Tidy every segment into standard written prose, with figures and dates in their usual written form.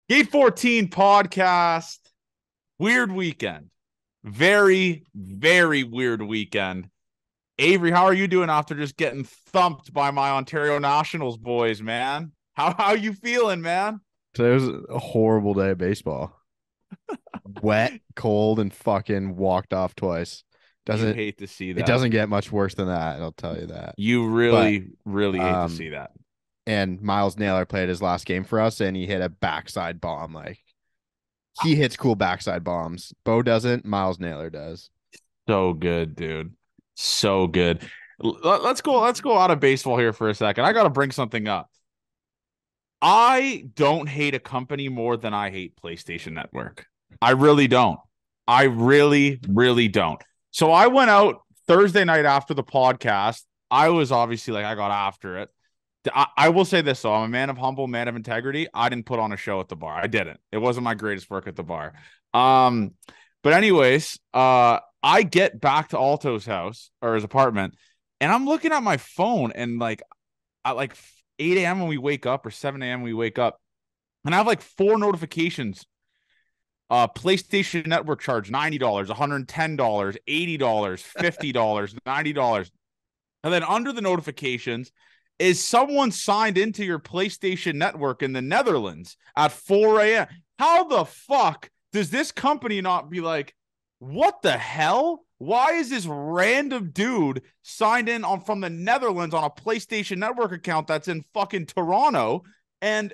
Gate 14 podcast. Weird weekend. Very, very weird weekend. Avery, how are you doing after just getting thumped by my Ontario Nationals boys, man? How you feeling, man? Today was a horrible day of baseball. Wet, cold, and fucking walked off twice. You Doesn't hate to see it that. doesn't get much worse than that, I'll tell you that. You But really, really hate to um see that. and Miles Naylor played his last game for us and he hit a backside bomb. Like he hits cool backside bombs. Bo doesn't, Miles Naylor does. So good, dude. So good. Let's go. Let's go out of baseball here for a second. I got to bring something up. I don't hate a company more than I hate PlayStation Network. I really don't. I really, really don't. So I went out Thursday night after the podcast. I was obviously like, I got after it. I will say this, though. I'm a man of humble, man of integrity. I didn't put on a show at the bar. I didn't. It wasn't my greatest work at the bar. Um, but anyways, I get back to Alto's house or his apartment, and I'm looking at my phone and like at like 8 a.m. when we wake up or 7 a.m. when we wake up, and I have like four notifications. PlayStation Network charge $90, $110, $80, $50, $90. And then under the notifications is someone signed into your PlayStation Network in the Netherlands at 4 a.m. How the fuck does this company not be like, what the hell? Why is this random dude signed in on from the Netherlands on a PlayStation Network account that's in fucking Toronto and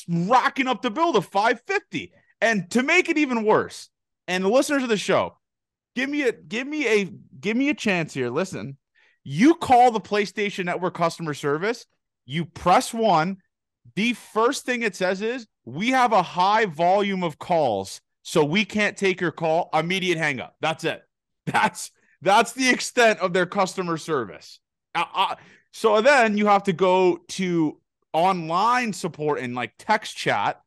racking up the bill to 550? And to make it even worse, and the listeners of the show, give me a chance here. Listen, you call the PlayStation Network customer service, you press one. The first thing it says is, we have a high volume of calls, so we can't take your call. Immediate hang up. That's it. That's the extent of their customer service. So then you have to go to online support and like text chat.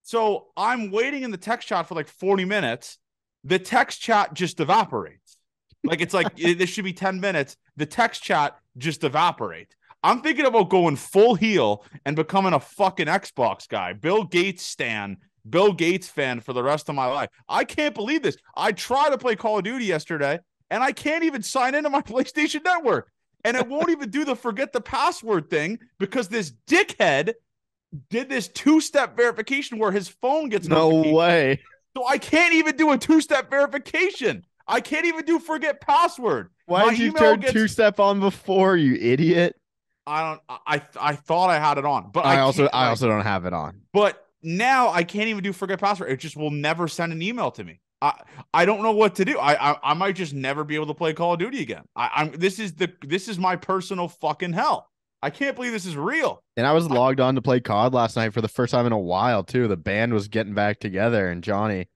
So I'm waiting in the text chat for like 40 minutes. The text chat just evaporates. Like it's like this should be 10 minutes. The text chat just evaporates. I'm thinking about going full heel and becoming a fucking Xbox guy. Bill Gates stan, Bill Gates fan for the rest of my life. I can't believe this. I tried to play Call of Duty yesterday and I can't even sign into my PlayStation Network. And it won't even do the forget the password thing because this dickhead did this two-step verification where his phone gets No notification. way. So I can't even do a two-step verification. I can't even do forget password. Why My did you email turn gets two-step on before, you idiot? I don't I thought I had it on, but I I also can't I like also don't have it on. but now I can't even do forget password. It just will never send an email to me. I don't know what to do. I might just never be able to play Call of Duty again. I'm this is my personal fucking hell. I can't believe this is real. And I was logged on to play COD last night for the first time in a while too. The band was getting back together and Johnny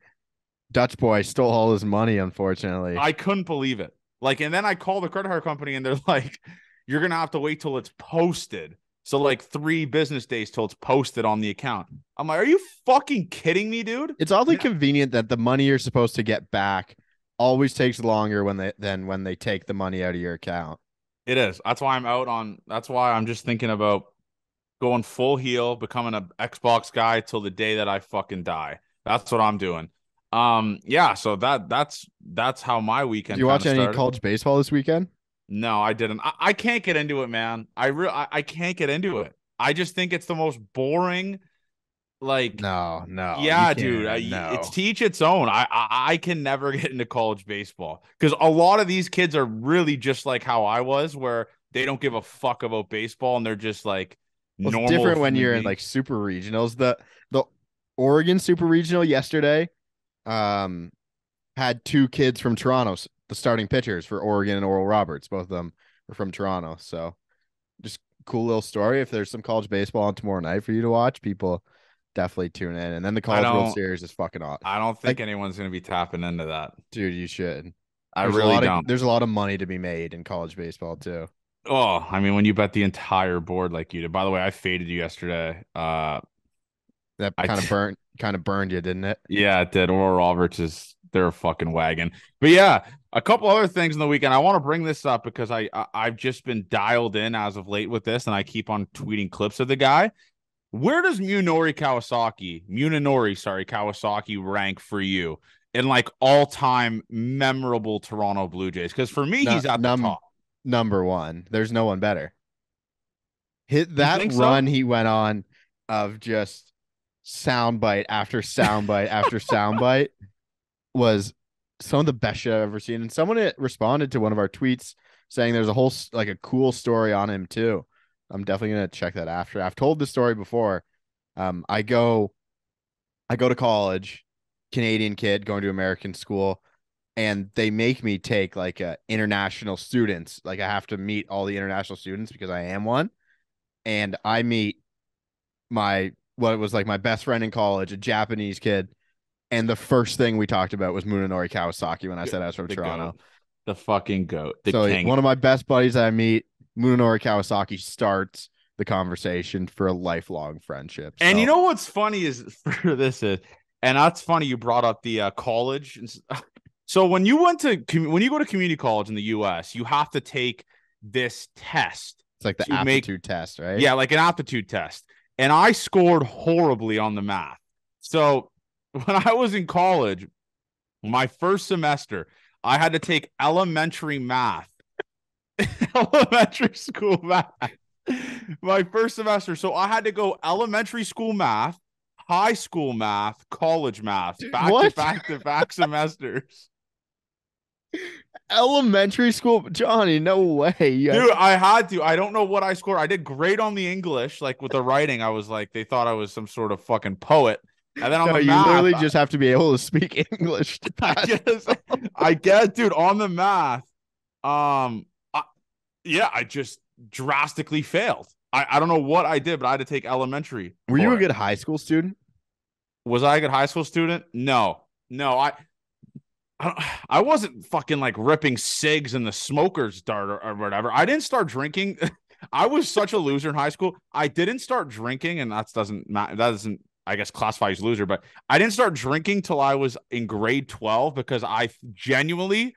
Dutch boy stole all his money, unfortunately. I couldn't believe it. Like, and then I call the credit card company and they're like, you're going to have to wait till it's posted. So, like, 3 business days till it's posted on the account. I'm like, are you fucking kidding me, dude? It's oddly convenient that the money you're supposed to get back always takes longer when they take the money out of your account. It is. That's why I'm just thinking about going full heel, becoming an Xbox guy till the day that I fucking die. That's what I'm doing. Yeah, so that's how my Did weekend you kind watch of any started. college baseball this weekend? No, I didn't. I can't get into it, man. I can't get into it. I just think it's the most boring. Like, No, no, you yeah, dude. can't. It's No. to each its own. I can never get into college baseball because a lot of these kids are really just like how I was, where they don't give a fuck about baseball and they're just like Well, it's normal different when human you're in beings. like super regionals. The Oregon super regional yesterday um had two kids from Toronto, the starting pitchers for Oregon and Oral Roberts. Both of them were from Toronto. So just cool little story. If there's some college baseball on tomorrow night for you to watch, people definitely tune in. And then the I College World don't. Series is fucking hot. I don't Like, think anyone's gonna be tapping into that. dude, you should. I really don't. There's a lot of money to be made in college baseball too. Oh, I mean, when you bet the entire board like you did. By the way, I faded you yesterday. That I kind of burned you, didn't it? Yeah, it did. Oral Roberts is they're a fucking wagon. But yeah, a couple other things in the weekend. I want to bring this up because I've just been dialed in as of late with this, and I keep on tweeting clips of the guy. Where does Munenori Kawasaki rank for you in like all-time memorable Toronto Blue Jays? Because for me, No, he's at the top. number one. There's no one better. Hit You that think run so? he went on of just soundbite after soundbite after soundbite was some of the best shit I've ever seen. And someone responded to one of our tweets saying there's a whole like a cool story on him too. I'm definitely gonna check that after. I've told this story before. I go to college, Canadian kid going to American school, and they make me take like international students. Like I have to meet all the international students because I am one. And I meet my what was like my best friend in college, a Japanese kid, and the first thing we talked about was Munenori Kawasaki when I said I was from The goat, Toronto. the fucking goat, the So king. one of my best buddies I meet, Munenori Kawasaki, starts the conversation for a lifelong friendship. And you So know what's funny is for this is, and that's funny you brought up the college. So when you go to community college in the U.S., you have to take this test it's like the to make aptitude test, right? yeah, like an aptitude test. And I scored horribly on the math. So when I was in college, my first semester, I had to take elementary math, elementary school math. My first semester. So I had to go elementary school math, high school math, college math, Dude, back to what? back to back semesters. Elementary school, Johnny? No way. You had Dude, to. I had to. I don't know what I scored. I did great on the English, like with the writing. I was like, they thought I was some sort of fucking poet. And then on No, the you math, literally just have to be able to speak English to I pass. guess, I guess, dude, on the math, um, I, yeah, I just drastically failed. I don't know what I did, but I had to take elementary Were you a for it. good high school student? Was I a good high school student? No, no, I wasn't fucking like ripping cigs in the smoker's dart or whatever. I didn't start drinking. I was such a loser in high school. I didn't start drinking, and that doesn't I guess classify as loser, but I didn't start drinking till I was in grade 12 because I genuinely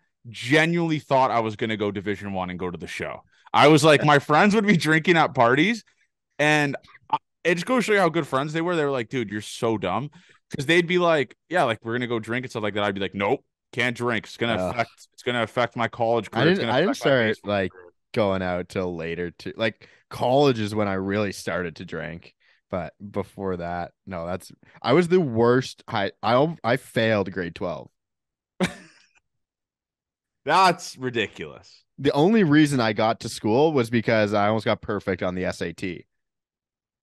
thought I was gonna go Division 1 and go to the show. I was like, my friends would be drinking at parties, and it just goes to show you how good friends they were. They were like, dude, you're so dumb. Because they'd be like, yeah, like we're gonna go drink and stuff like that. I'd be like, nope, can't drink. Ugh. It's gonna affect my college career. It's gonna I didn't affect my start baseball like career. going out till later to like college is when I really started to drink. But before that, no, that's I was the worst I failed grade 12. That's ridiculous. The only reason I got to school was because I almost got perfect on the SAT.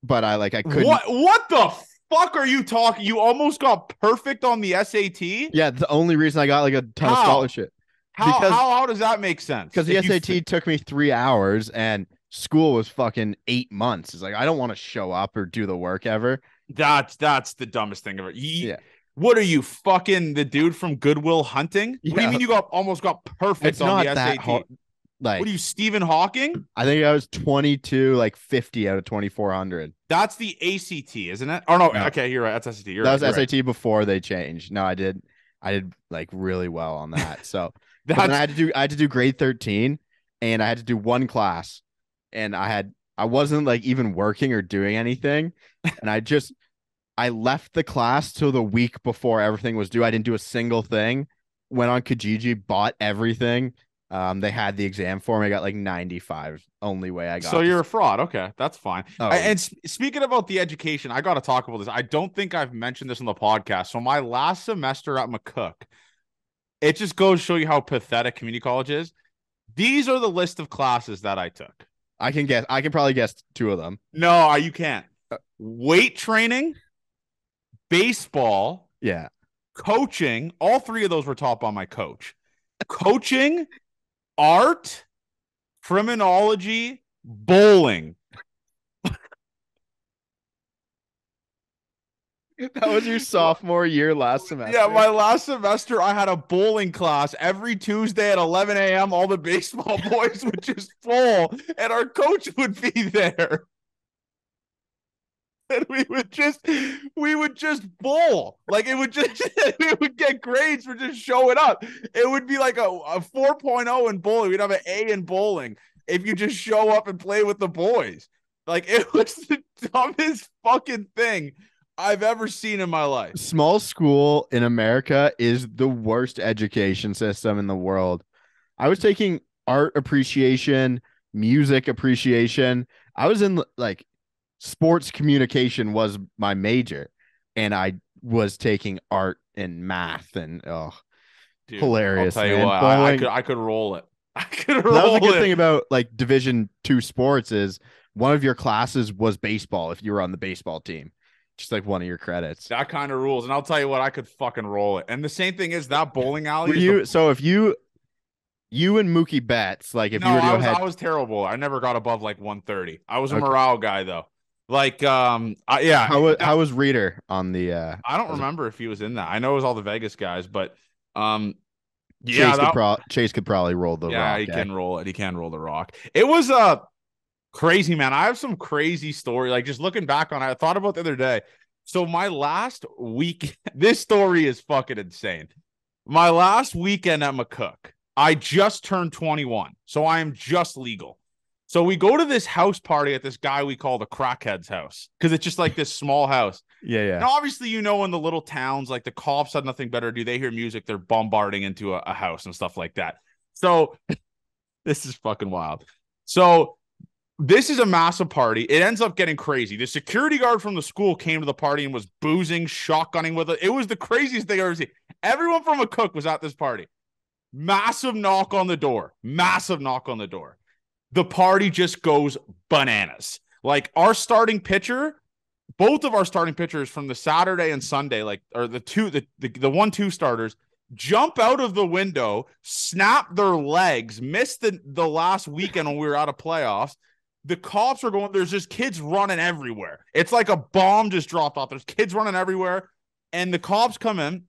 But I couldn't. What the fuck are you talking? You almost got perfect on the SAT? Yeah, the only reason I got like a ton of How? scholarship How because how how does that make sense? the SAT took me 3 hours and school was fucking 8 months. It's like I don't want to show up or do the work ever. That's the dumbest thing ever. Yeah, What are you fucking the dude from Goodwill Hunting? What do you yeah. mean you almost got perfect It's on the not that hard. SAT? What are Like you, Stephen Hawking? I think I was 22, like 50 out of 2,400. That's the ACT, isn't it? Oh no, No, okay, you're right. That's SAT. You're that right. was You're right. SAT before they changed. No, I did like really well on that. So, but then That's I had to do grade 13 and I had to do one class and I wasn't like even working or doing anything. And I left the class till the week before everything was due. I didn't do a single thing. Went on Kijiji, bought everything. They had the exam for me. I got like 95. Only way I so got you're to. a fraud. Okay, that's fine. Oh, And speaking about the education, I got to talk about this. I don't think I've mentioned this on the podcast. So my last semester at McCook, it just goes to show you how pathetic community college is. These are the list of classes that I took. I can guess. I can probably guess two of them. No, you can't. Weight training, baseball, Yeah. coaching. All three of those were taught by my coach. Coaching, art, criminology, bowling. That was your sophomore year last semester. Yeah, my last semester, I had a bowling class every Tuesday at 11 a.m. All the baseball boys would just full, and our coach would be there. And we would just bowl. Like it would just we would get grades for just showing up. It would be like a 4.0 in bowling. We'd have an A in bowling if you just show up and play with the boys. Like it was the dumbest fucking thing I've ever seen in my life. Small school in America is the worst education system in the world. I was taking art appreciation, music appreciation. I was in like sports communication was my major, and I was taking art and math and oh, Dude, I'll hilarious, tell you man. what, Bowling. I could roll it. I could That was a roll good it. thing about like Division 2 sports is one of your classes was baseball if you were on the baseball team. Just like one of your credits. That kind of rules. And I'll tell you what, I could fucking roll it. And the same thing is that bowling alley Were is the you so if you and Mookie Betts, like if no, you were to go I ahead, was terrible. I never got above like 130. I was a okay. morale guy though. Like yeah, How was Reader on the I don't as a remember if he was in that. I know it was all the Vegas guys, but um yeah, that Chase could probably roll the yeah, rock, he eh? can roll it. He can roll the rock. It was crazy, man. I have some crazy story. Like just looking back on it, I thought about the other day. So my last week, this story is fucking insane. My last weekend at McCook, I just turned 21, so I am just legal. So we go to this house party at this guy we call the Crackhead's house because it's just like this small house. Yeah, yeah. And obviously, you know, in the little towns, like the cops had nothing better to do. They hear music, they're bombarding into a house and stuff like that. So this is fucking wild. So this is a massive party. It ends up getting crazy. The security guard from the school came to the party and was boozing, shotgunning with it. It was the craziest thing I've ever seen. Everyone from McCook was at this party. Massive knock on the door. Massive knock on the door. The party just goes bananas. Like our starting pitcher, both of our starting pitchers from the Saturday and Sunday, like or the 1-2 starters, jump out of the window, snap their legs, missed the last weekend when we were out of playoffs. The cops are going, there's just kids running everywhere. It's like a bomb just dropped off. There's kids running everywhere. And the cops come in.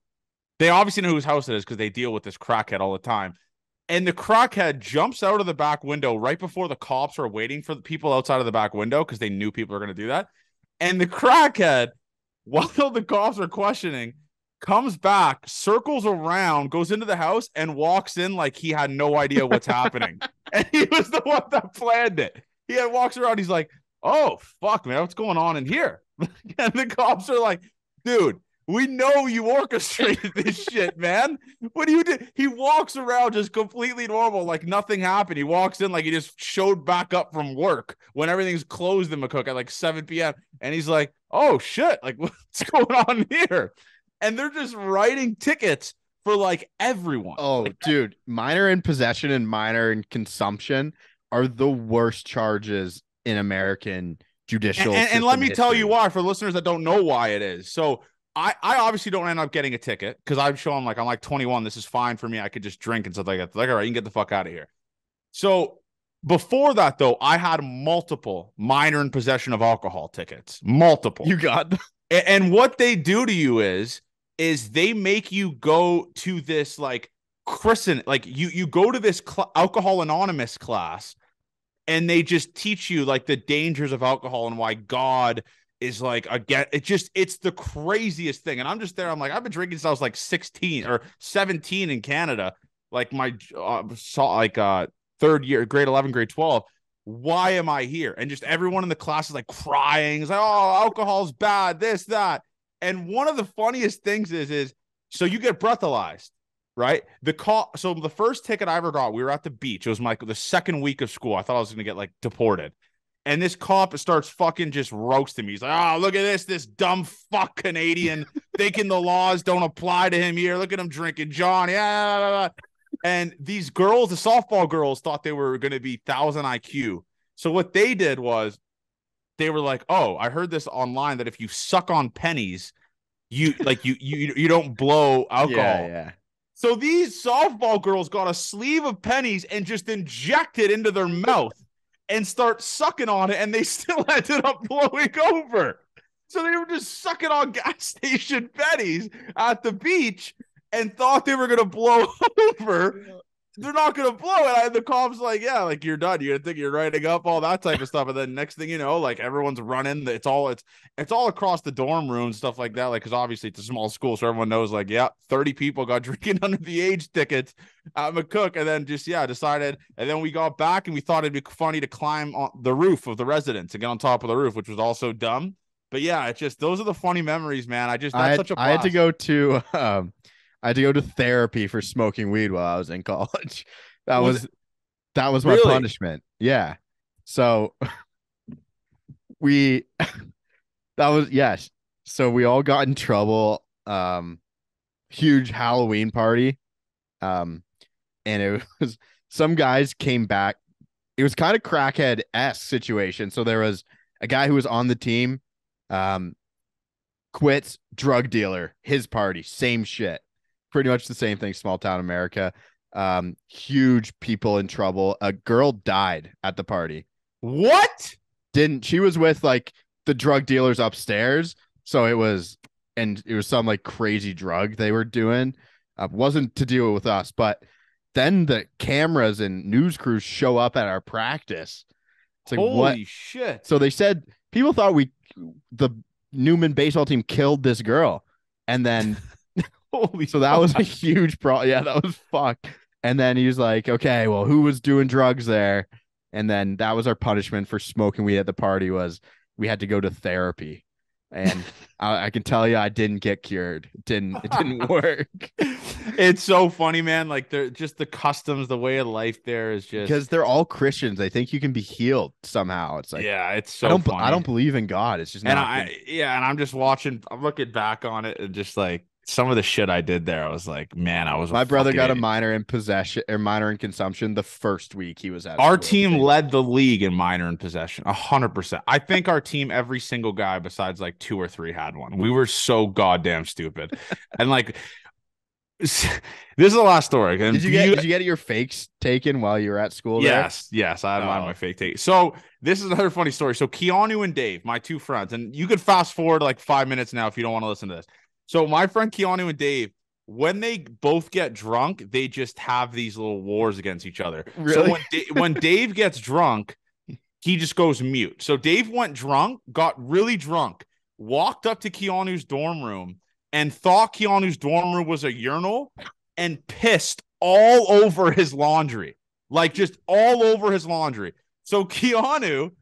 They obviously know whose house it is because they deal with this crackhead all the time. And the crackhead jumps out of the back window right before the cops are waiting for the people outside of the back window because they knew people are going to do that. And the crackhead, while the cops are questioning, comes back, circles around, goes into the house, and walks in like he had no idea what's happening. And he was the one that planned it. He walks around, he's like, oh, fuck, man, what's going on in here? And the cops are like, dude, we know you orchestrated this shit, man. What do you do? He walks around just completely normal, like nothing happened. He walks in like he just showed back up from work when everything's closed in McCook at like 7 p.m. And he's like, oh, shit, like what's going on here? And they're just writing tickets for like everyone. Oh, Like, dude, minor in possession and minor in consumption are the worst charges in American judicial and let system me tell you history. why for listeners that don't know why it is. So I obviously don't end up getting a ticket because I'm showing like I'm like 21. This is fine for me. I could just drink and stuff like that. Like, all right, you can get the fuck out of here. So before that, though, I had multiple minor in possession of alcohol tickets. Multiple. You got And what they do to you is they make you go to this like like you go to this alcohol anonymous class and they just teach you like the dangers of alcohol and why God is like again it's the craziest thing. And I'm just there, I'm like, I've been drinking since I was like 16 or 17 in Canada, like my third year, grade 11, grade 12. Why am I here? And just everyone in the class is like crying. It's like, oh, alcohol's bad, this, that. And one of the funniest things is so you get breathalyzed, right? So the first ticket I ever got, we were at the beach. It was the second week of school. I thought I was gonna get like deported. And this cop starts fucking just roasting me. He's like, oh, look at this dumb fuck Canadian thinking the laws don't apply to him here. Look at him drinking John. Yeah. And these girls, the softball girls, thought they were going to be 1,000 IQ. So what they did was they were like, oh, I heard this online that if you suck on pennies, you don't blow alcohol. yeah. So these softball girls got a sleeve of pennies and just inject it into their mouth and start sucking on it, and they still ended up blowing over. So they were just sucking on gas station pennies at the beach and thought they were going to blow over. they're not gonna blow it. The cop's like, yeah, like you're done. You're gonna think you're writing up all that type of stuff, and then next thing you know, like everyone's running. It's all across the dorm room, stuff like that. Like, because obviously it's a small school, so everyone knows. Like, yeah, 30 people got drinking under the age tickets at McCook, and then just decided. And then we got back, and we thought it'd be funny to climb on the roof of the residence and get on top of the roof, which was also dumb. But yeah, it's just those are the funny memories, man. That's such a I had to blast. go to I had to go to therapy for smoking weed while I was in college. That Was was that was my really punishment. Yeah. So we that was yes. So we all got in trouble. Huge Halloween party. Um and it was some guys came back. It was kind of crackhead-esque situation. So there was a guy who was on the team, um, quits, drug dealer, his party, same shit. Pretty much the same thing, small town America. Huge people in trouble. A girl died at the party. what? Didn't She was with like the drug dealers upstairs. So it was some like crazy drug they were doing. Wasn't to deal with us, but then the cameras and news crews show up at our practice. It's like, what? Holy shit! So they said people thought the Newman baseball team killed this girl. And then, Holy so that was a fuck! huge problem. Yeah, that was fuck. And then he was like, okay, well, who was doing drugs there? And then that was our punishment for smoking weed at the party was we had to go to therapy. And I can tell you, I didn't get cured. It didn't work It's so funny, man. Like they're just the customs, the way of life there is just because they're all Christians. They think you can be healed somehow. It's like, yeah, it's I so don't funny. believe in God. It's just And not good. and I'm just watching, I'm looking back on it and just like some of the shit I did there, I was like, man, I was a My brother fucking got a idiot. minor in possession or minor in consumption the first week he was at Our school. team led the league in minor in possession, 100%. I think our team, every single guy besides like two or three had one. We were so goddamn stupid. And like, this is the last story. And Did you get your fakes taken while you were at school there? yes, I had mine, Oh, my fake take. So this is another funny story. So Keanu and Dave, my two friends, and you could fast forward like 5 minutes now if you don't want to listen to this. So my friend Keanu and Dave, when they both get drunk, they just have these little wars against each other. So really? when Dave gets drunk, he just goes mute. So Dave went drunk, got really drunk, walked up to Keanu's dorm room, and thought Keanu's dorm room was a urinal, and pissed all over his laundry, like just all over his laundry. So Keanu,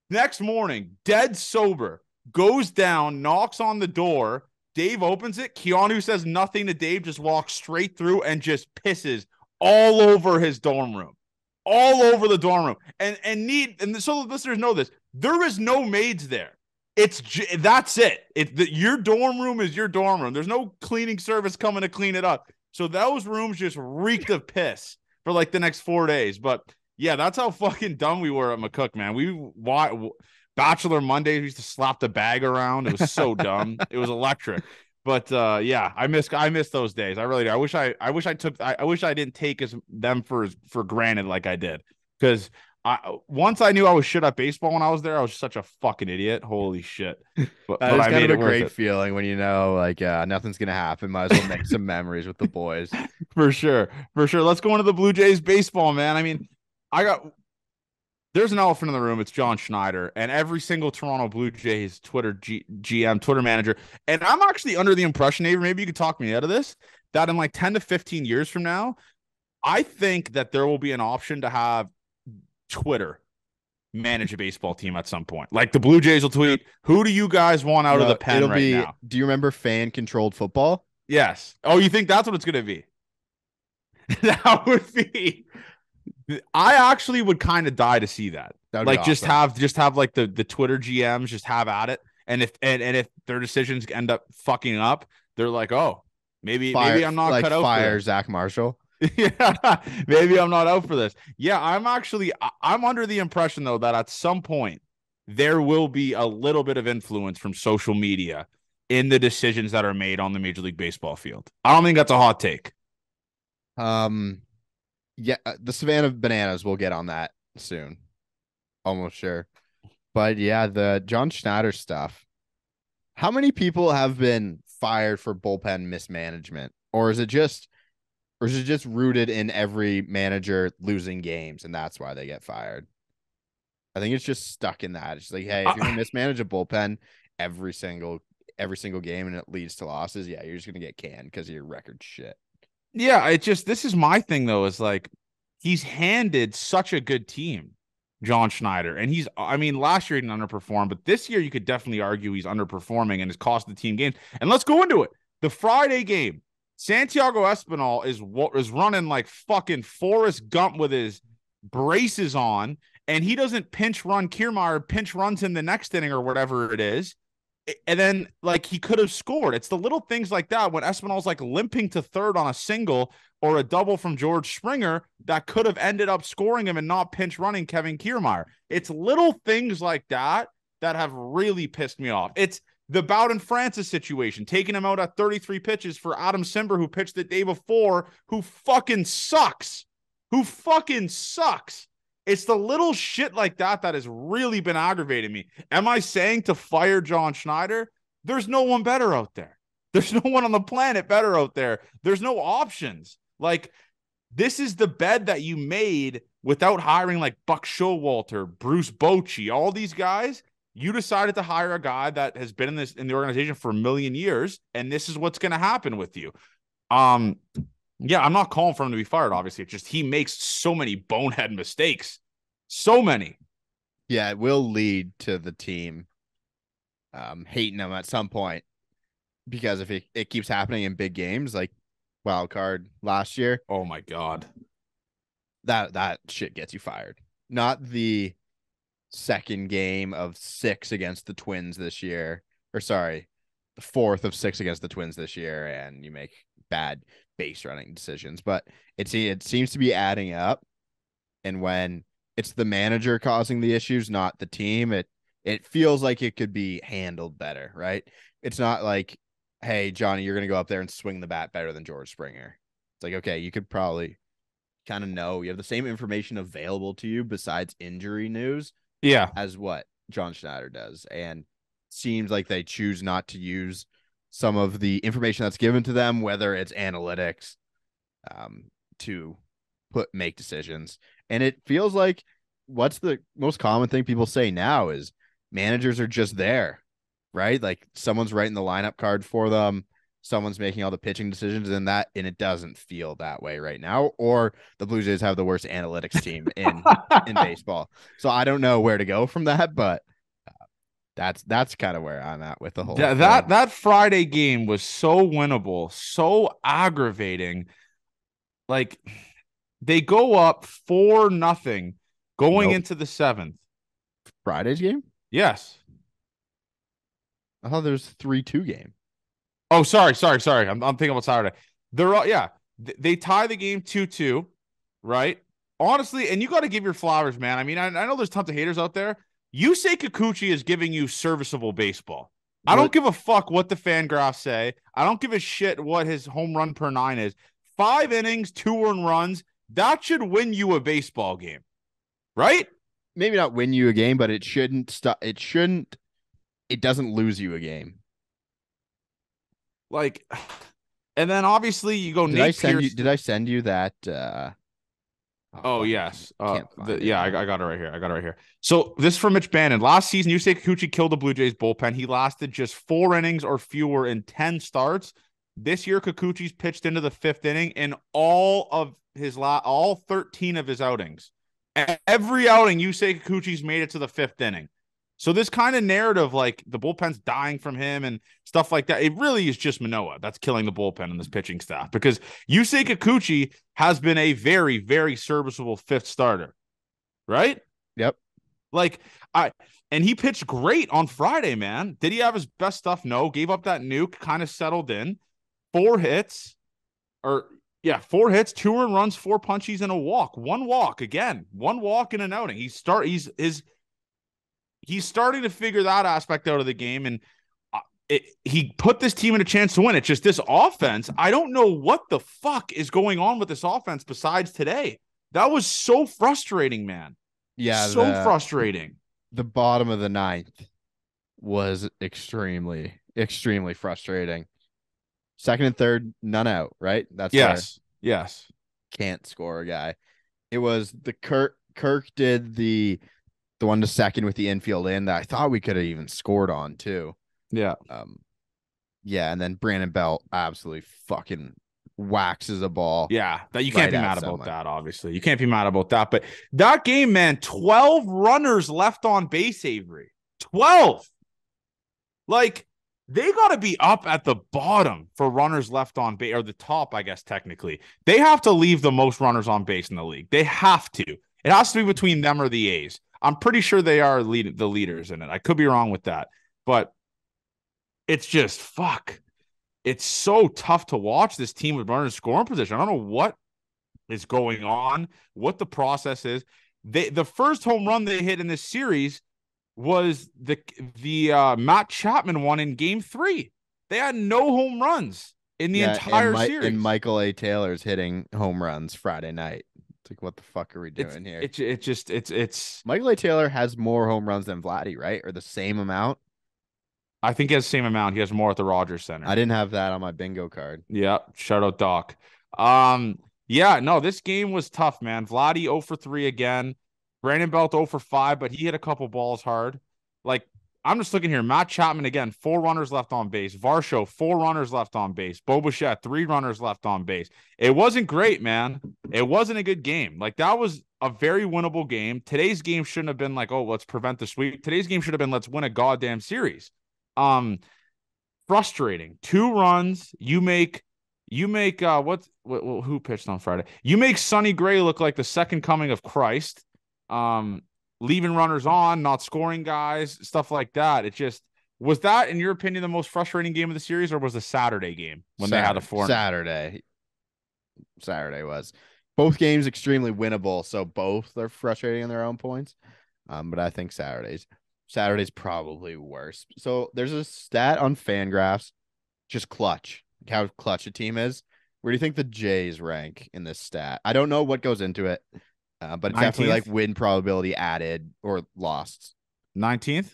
next morning, dead sober, goes down, knocks on the door. Dave opens it. Keanu says nothing to Dave, just walks straight through and just pisses all over his dorm room, all over the dorm room. And so the listeners know this. There is no maids there. That's it. Your dorm room is your dorm room. There's no cleaning service coming to clean it up. So those rooms just reeked of piss for like the next 4 days. But yeah, that's how fucking dumb we were at McCook, man. Bachelor Mondays, we used to slap the bag around. It was so dumb. It was electric. But yeah, I miss those days. I really do. I wish I didn't take them for granted like I did. Because once I knew I was shit at baseball when I was there, I was such a fucking idiot. Holy shit. But It's I kind of made a it worth great it. feeling when you know like nothing's gonna happen. Might as well make some memories with the boys. For sure. For sure. Let's go into the Blue Jays baseball, man. I mean, I got there's an elephant in the room. It's John Schneider, and every single Toronto Blue Jays GM, Twitter manager. And I'm actually under the impression, Avery, maybe you could talk me out of this, that in like 10 to 15 years from now, I think that there will be an option to have Twitter manage a baseball team at some point. Like the Blue Jays will tweet, "Who do you guys want out of the No, pen it'll right be. now?" Do you remember fan controlled football? Yes. Oh, you think that's what it's going to be? That would be. I actually would kind of die to see that. That would be Like awesome. just have like the Twitter GMs just have at it. And if their decisions end up fucking up, they're like, "Oh, maybe I'm not cut out for Fire this." Zach Marshall. Yeah, maybe I'm not out for this. Yeah, I'm under the impression though that at some point there will be a little bit of influence from social media in the decisions that are made on the Major League Baseball field. I don't think that's a hot take. Um, yeah, the Savannah Bananas will get on that soon. Almost sure. But yeah, the John Schneider stuff. How many people have been fired for bullpen mismanagement? Or is it just Or is it just rooted in every manager losing games and that's why they get fired? I think it's just stuck in that. It's like, hey, if you're gonna mismanage a bullpen every single every single game and it leads to losses, yeah, you're just gonna get canned because of your record shit. Yeah, it just this is my thing though, is like he's handed such a good team, John Schneider. And I mean, last year he didn't underperform, but this year you could definitely argue he's underperforming and has cost the team games. And let's go into it. The Friday game, Santiago Espinal is running like fucking Forrest Gump with his braces on, and he doesn't pinch run Kiermaier, pinch runs in the next inning or whatever it is. And then like he could have scored. It's the little things like that when Espinal's like limping to third on a single or a double from George Springer that could have ended up scoring him and not pinch running Kevin Kiermaier. It's little things like that that have really pissed me off. It's the Bowden Francis situation, taking him out at 33 pitches for Adam Simber, who pitched the day before, who fucking sucks. Who fucking sucks. It's the little shit like that that has really been aggravating me. Am I saying to fire John Schneider? There's no one better out there. There's no one on the planet better out there. There's no options. Like, this is the bed that you made without hiring like Buck Showalter, Bruce Bochy, all these guys. You decided to hire a guy that has been in the organization for a million years, and this is what's going to happen with you. Yeah, I'm not calling for him to be fired, obviously. It's just he makes so many bonehead mistakes. So many. Yeah, it will lead to the team hating him at some point because if it keeps happening in big games like wild card last year, Oh my God. that shit gets you fired. Not the second game of 6 against the Twins this year, or sorry, the fourth of 6 against the Twins this year, and you make bad base running decisions. But it seems to be adding up, and when it's the manager causing the issues, not the team, it feels like it could be handled better, right? It's not like, hey, Johnny, you're gonna go up there and swing the bat better than George Springer. It's like, okay, you could probably kind of know you have the same information available to you besides injury news Yeah. as what John Schneider does. And seems like they choose not to use some of the information that's given to them, whether it's analytics, to make decisions. And it feels like what's the most common thing people say now is managers are just there, right? Like someone's writing the lineup card for them, someone's making all the pitching decisions, and it doesn't feel that way right now. Or the Blue Jays have the worst analytics team in baseball. So I don't know where to go from that, but that's kind of where I'm at with the whole That Friday game was so winnable, so aggravating. Like they go up 4-0 going into the 7th. Friday's game. Yes. I thought there was 3-2 game. Oh, sorry. I'm thinking about Saturday. They tie the game 2-2, right? Honestly, and you got to give your flowers, man. I mean, I know there's tons of haters out there. Yusei Kikuchi is giving you serviceable baseball. I don't give a fuck what the fan graphs say. I don't give a shit what his home run per 9 is. 5 innings, 2 earned runs. That should win you a baseball game, right? Maybe not win you a game, but it shouldn't stop. It doesn't lose you a game. Like, and then obviously you go. Did I send you that? Oh yes. I got it right here. I got it right here. So this is from Mitch Bannon. Last season, Yusei Kikuchi killed the Blue Jays bullpen. He lasted just 4 innings or fewer in 10 starts. This year, Kikuchi's pitched into the 5th inning in all 13 of his outings. Every outing, Yusei Kikuchi's made it to the 5th inning. So this kind of narrative, like the bullpen's dying from him and stuff like that, it really is just Manoah that's killing the bullpen and this pitching staff, because Yusei Kikuchi has been a very, very serviceable 5th starter, right? Yep. And he pitched great on Friday, man. Did he have his best stuff? No. Gave up that nuke, kind of settled in. 4 hits, 4 hits, 2 earned runs, 4 punchies, and a walk. 1 walk again. 1 walk in an outing. He's starting to figure that aspect out of the game, and he put this team in a chance to win. It's just this offense. I don't know what the fuck is going on with this offense besides today. That was so frustrating, man. Yeah, so frustrating. The bottom of the 9th was extremely, extremely frustrating. 2nd and 3rd, none out, right? Yes. Yes. Can't score a guy. It was the Kirk did the one to second with the infield in that I thought we could have even scored on too. Yeah. Um, yeah, and then Brandon Belt absolutely fucking waxes a ball Yeah. That you can't right be at mad about someone. that, obviously. You can't be mad about that. But that game, man, 12 runners left on base, Avery. 12. Like, they got to be up at the bottom for runners left on base, or the top, I guess, technically. They have to leave the most runners on base in the league. They have to. It has to be between them or the A's. I'm pretty sure they are the leaders in it. I could be wrong with that. But it's just, fuck. It's so tough to watch this team with runners scoring position. I don't know what is going on, what the process is. The first home run they hit in this series was the Matt Chapman one in Game 3. They had no home runs in the Yeah, and entire series. Michael A. Taylor's hitting home runs Friday night. It's like, what the fuck are we It's doing here? it just it's. Michael A. Taylor has more home runs than Vladdy, right? Or the same amount? I think he has the same amount. He has more at the Rogers I Center. didn't have that on my bingo card. Yeah, shout out Doc. Yeah, no, this game was tough, man. Vladdy 0 for 3 again. Brandon Belt 0 for 5, but he hit a couple balls hard. Like, I'm just looking here. Matt Chapman again, 4 runners left on base. Varsho, 4 runners left on base. Bo Bichette, 3 runners left on base. It wasn't great, man. It wasn't a good game. Like, that was a very winnable game. Today's game shouldn't have been like, oh, let's prevent the sweep. Today's game should have been, let's win a goddamn series. Um, Frustrating. 2 runs. What who pitched on Friday? You make Sonny Gray look like the second coming of Christ. Um, Leaving runners on, not scoring guys, stuff like that. It just was that, in your opinion, the most frustrating game of the series, or was the Saturday game when they had a four? Saturday was. Both games extremely winnable, so both are frustrating in their own points. But I think Saturday's probably worse. So there's a stat on Fangraphs, just clutch, how clutch a team is. Where do you think the Jays rank in this stat? I don't know what goes into it, but it's definitely like 19th, win probability added or lost. 19th,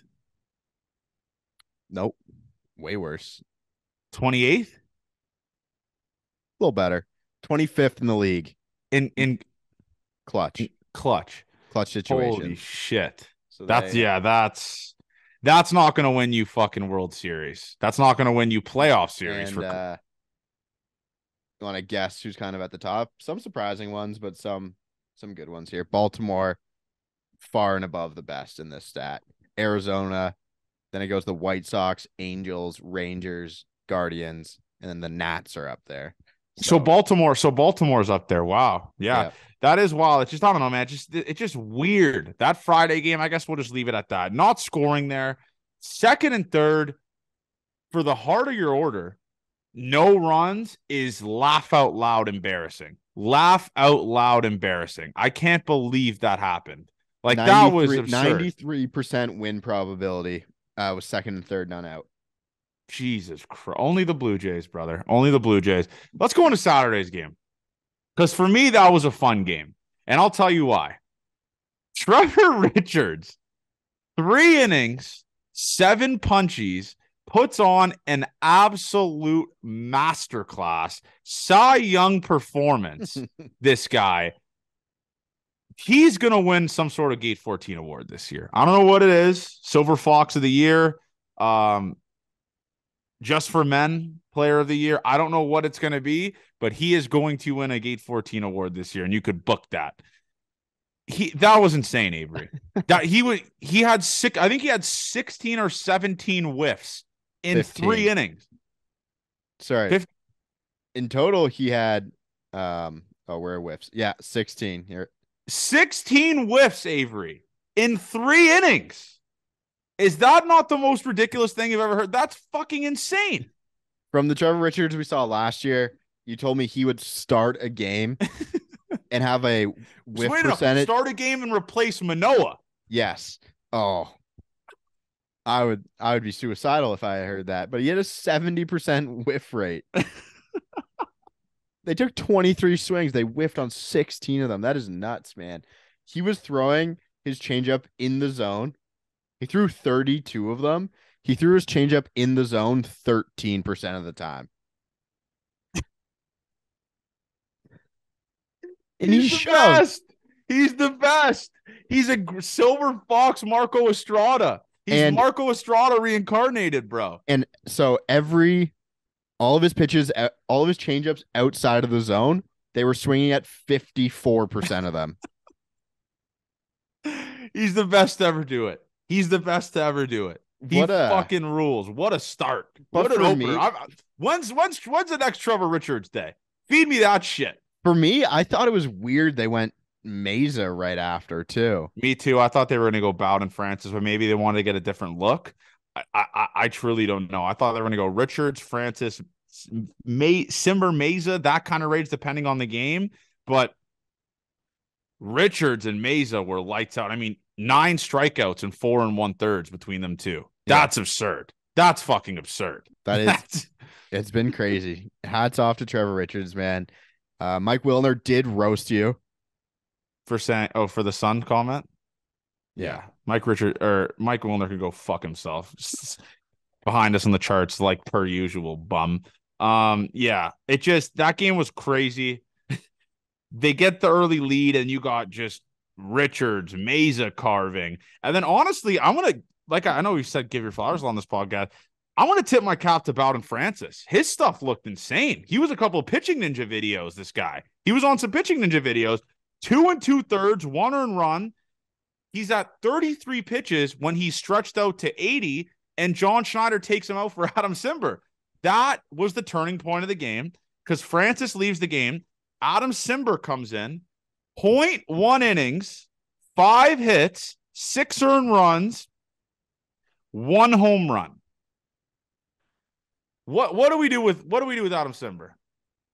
Nope, way worse. 28th A little better. 25th in the league. in Clutch. clutch. Clutch Holy situations. shit. So That's they yeah, that's not going to win you fucking World Series. That's not going to win you playoff series and for you want to guess who's kind of at the top? Some surprising ones, but some good ones here. Baltimore, far and above the best in this stat. Arizona, then it goes the White Sox, Angels, Rangers, Guardians, and then the Nats are up there. Baltimore's up there. Wow. Yeah. Yeah, That is wild. It's just, I don't know, man. It's just weird. That Friday game, I guess we'll just leave it at that. Not scoring there. Second and third, for the heart of your order, no runs is laugh out loud embarrassing. Laugh out loud embarrassing. I can't believe that happened. Like, that was absurd. 93% win probability. Was second and third, none out. Jesus Christ. Only the Blue Jays, brother. Only the Blue Jays. Let's go into Saturday's game. Because for me, that was a fun game. And I'll tell you why. Trevor Richards, 3 innings, 7 punchies, puts on an absolute masterclass, Cy Young performance. This guy, he's going to win some sort of Gate 14 award this year. I don't know what it is. Silver Fox of the Year. Just for Men Player of the Year. I don't know what it's going to be, but he is going to win a Gate 14 award this year, and you could book that. That was insane, Avery. He had six. I think he had 16 or 17 whiffs in 15. 3 innings. Sorry. 15. In total, he had where are whiffs? Yeah, 16 here. 16 whiffs, Avery, in 3 innings. Is that not the most ridiculous thing you've ever heard? That's fucking insane. From the Trevor Richards we saw last year, you told me he would start a game and have a whiff percentage. Start a game and replace Manoah. Yes. Oh, I would be suicidal if I heard that. But he had a 70% whiff rate. They took 23 swings. They whiffed on 16 of them. That is nuts, man. He was throwing his changeup in the zone. He threw 32 of them. He threw his changeup in the zone 13% of the time. and He's he the should have. best. He's the best. He's a silver fox Marco Estrada. He's And Marco Estrada reincarnated, bro. so all of his pitches, all of his changeups outside of the zone, they were swinging at 54% of them. He's the best to ever do it. He's the best to ever do it. He What a fucking rules. What a start. but What an opener. When's the next Trevor Richards day? Feed me that shit. for me, I thought it was weird they went Mesa right after too. Me too. I thought they were going to go Bowden Francis, but maybe they wanted to get a different look. I truly don't know. I thought they were going to go Richards, Francis, Simber, Mesa, that kind of range, depending on the game. But Richards and Mesa were lights out. I mean, 9 strikeouts and 4 1/3 between them two. That's absurd. That's fucking absurd. That is, it's been crazy. Hats off to Trevor Richards, man. Mike Wilner did roast you. For saying, for the Sun comment. Yeah. Mike Wilner could go fuck himself. Just behind us in the charts, like per usual, bum. Yeah, that game was crazy. They get the early lead, and you got just Richards, Mesa carving. And then honestly, I want to, like, I know we said give your flowers on this podcast. I want to tip my cap to Bowden Francis. His stuff looked insane. He was a couple of pitching ninja videos, this guy. He was on some pitching ninja videos. 2 2/3, 1 earned run. He's at 33 pitches when he's stretched out to 80, and John Schneider takes him out for Adam Simber. That was the turning point of the game because Francis leaves the game. Adam Simber comes in, 0.1 innings, 5 hits, 6 earned runs, 1 home run. What do we do with Adam Simber?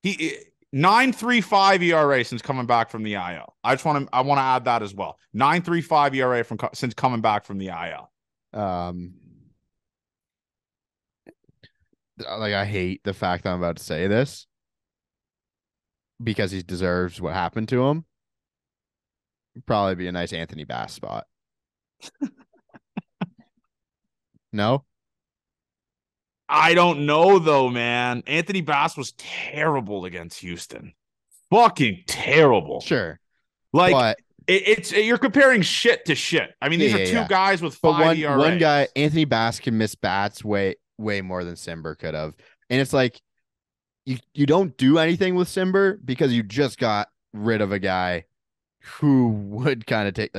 He 9.35 ERA since coming back from the IL. I want to add that as well. 9.35 ERA since coming back from the IL. Like, I hate the fact that I'm about to say this because he deserves what happened to him. Probably be a nice Anthony Bass spot. No? I don't know though, man. Anthony Bass was terrible against Houston. Fucking terrible. Sure. Like but you're comparing shit to shit. I mean, these are two guys with 5 ERAs. One guy, Anthony Bass, can miss bats way more than Simber could have. And it's like you don't do anything with Simber because you just got rid of a guy who would kind of take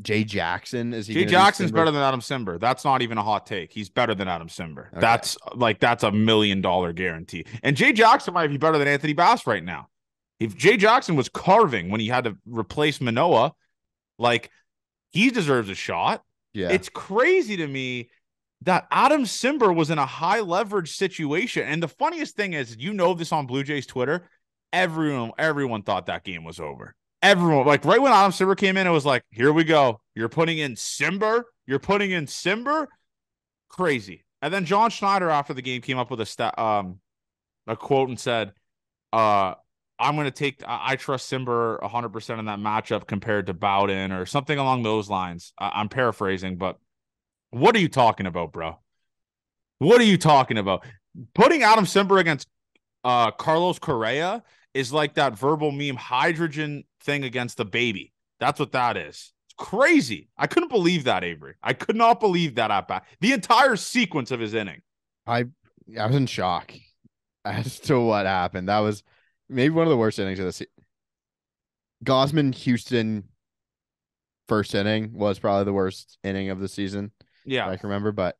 Jay Jackson is he? Jay Jackson's better than Adam Simber. That's not even a hot take. He's better than Adam Simber. Okay. That's $1 million guarantee. And Jay Jackson might be better than Anthony Bass right now. If Jay Jackson was carving when he had to replace Manoah, like, he deserves a shot. Yeah. It's crazy to me that Adam Simber was in a high leverage situation. And the funniest thing is, this on Blue Jays Twitter, everyone thought that game was over. Everyone, like, right when Adam Simber came in, it was like, here we go. You're putting in Simber. Crazy. And then John Schneider after the game came up with a quote and said, I'm going to take, I trust Simber 100% in that matchup compared to Bowden or something along those lines. I'm paraphrasing, but what are you talking about, bro? What are you talking about? Putting Adam Simber against Carlos Correa is like that verbal meme hydrogen thing against the baby. That's what that is. It's crazy. I couldn't believe that, Avery. I could not believe that at bat. The entire sequence of his inning. I was in shock as to what happened. That was maybe one of the worst innings of the season. Gausman Houston first inning was probably the worst inning of the season. Yeah, I can remember, but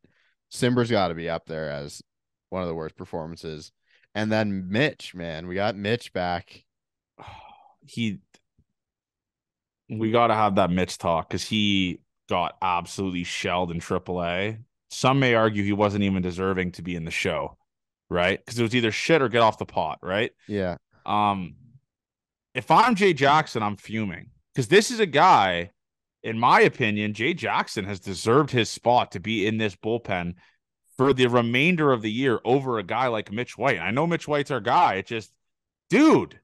Simber's got to be up there as one of the worst performances. And then Mitch, man, we got Mitch back. We got to have that Mitch talk because he got absolutely shelled in AAA. Some may argue he wasn't even deserving to be in the show, right? Because it was either shit or get off the pot, right? Yeah. If I'm Jay Jackson, I'm fuming because this is a guy, in my opinion, Jay Jackson has deserved his spot to be in this bullpen for the remainder of the year over a guy like Mitch White. I know Mitch White's our guy. It's just, dude,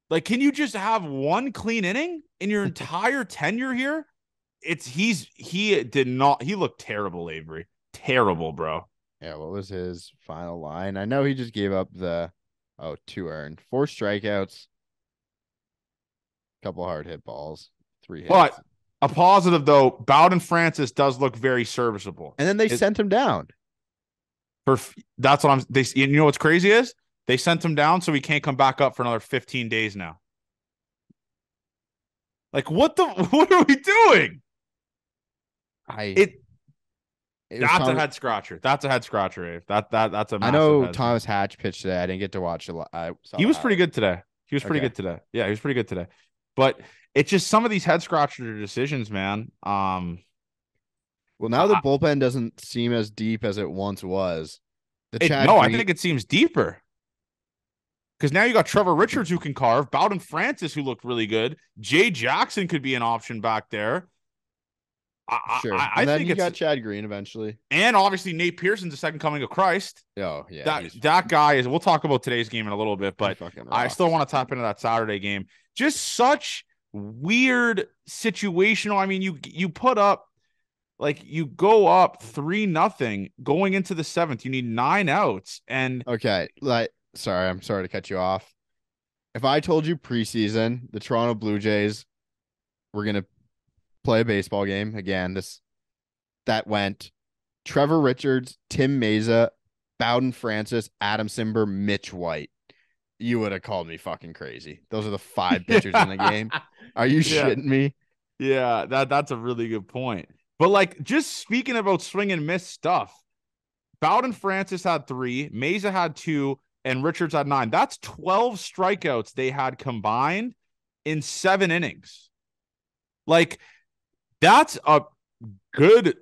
like, can you just have one clean inning in your entire tenure here? He looked terrible, Avery. Terrible, bro. Yeah, what was his final line? I know he just gave up 2 earned, 4 strikeouts. Couple hard hit balls, 3 hits. But a positive though, Bowden Francis does look very serviceable. And then they It, sent him down. for that's what I'm. They you know what's crazy is they sent him down so he can't come back up for another 15 days now. Like what the what are we doing? I It it was that's a Thomas. head scratcher. That's a head scratcher, Abe. That's a I massive know head scratcher. Thomas Hatch pitched today. I didn't get to watch a lot. I saw He the was pretty highlight. good today. He was pretty Okay. good today. Yeah, he was pretty good today. But it's just some of these head scratcher decisions, man. Well, now the I, bullpen doesn't seem as deep as it once was. The it Chad no, I Green. think it seems deeper because now you got Trevor Richards who can carve, Bowden Francis who looked really good. Jay Jackson could be an option back there. Sure. I And then think you it's got Chad Green eventually. and obviously Nate Pearson's the second coming of Christ. Oh, yeah. That guy is. We'll talk about today's game in a little bit, He but fucking I rocks. still want to tap into that Saturday game. Just such weird situational. I mean, you put up like you go up 3-0 going into the seventh. You need 9 outs, and Okay. I'm sorry to cut you off. If I told you preseason the Toronto Blue Jays were gonna play a baseball game again, that went Trevor Richards, Tim Meza, Bowden Francis, Adam Simber, Mitch White, you would have called me fucking crazy. Those are the 5 pitchers in the game. Are you yeah, shitting me? yeah, that's a really good point. But like, just speaking about swing and miss stuff, Bowden Francis had 3, Meza had 2, and Richards had 9. That's 12 strikeouts they had combined in 7 innings. Like, that's a good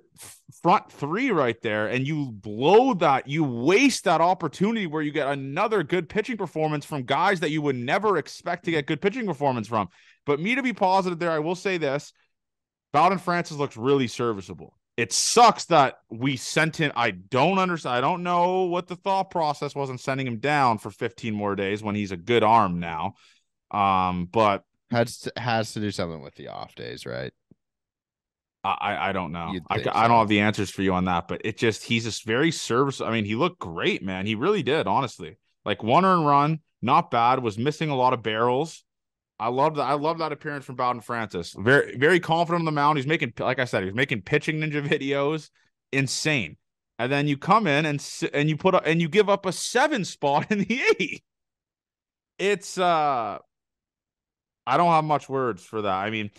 front 3 right there. And you blow that, you waste that opportunity where you get another good pitching performance from guys that you would never expect to get good pitching performance from. But me to be positive there, I will say this. Bowden Francis looks really serviceable. It sucks that we sent him. I don't understand. I don't know what the thought process was in sending him down for 15 more days when he's a good arm now. But Has to do something with the off days, right? I don't know. You'd I think don't so. have the answers for you on that, but he's just very serviceable. I mean, he looked great, man. He really did, honestly. Like 1 earned run, not bad. Was missing a lot of barrels. I love that. I love that appearance from Bowden Francis. Very, very confident on the mound. He's making, like I said, he's making pitching ninja videos. Insane. And then you come in and you put up and you give up a 7 spot in the 8th. It's I don't have much words for that. I mean,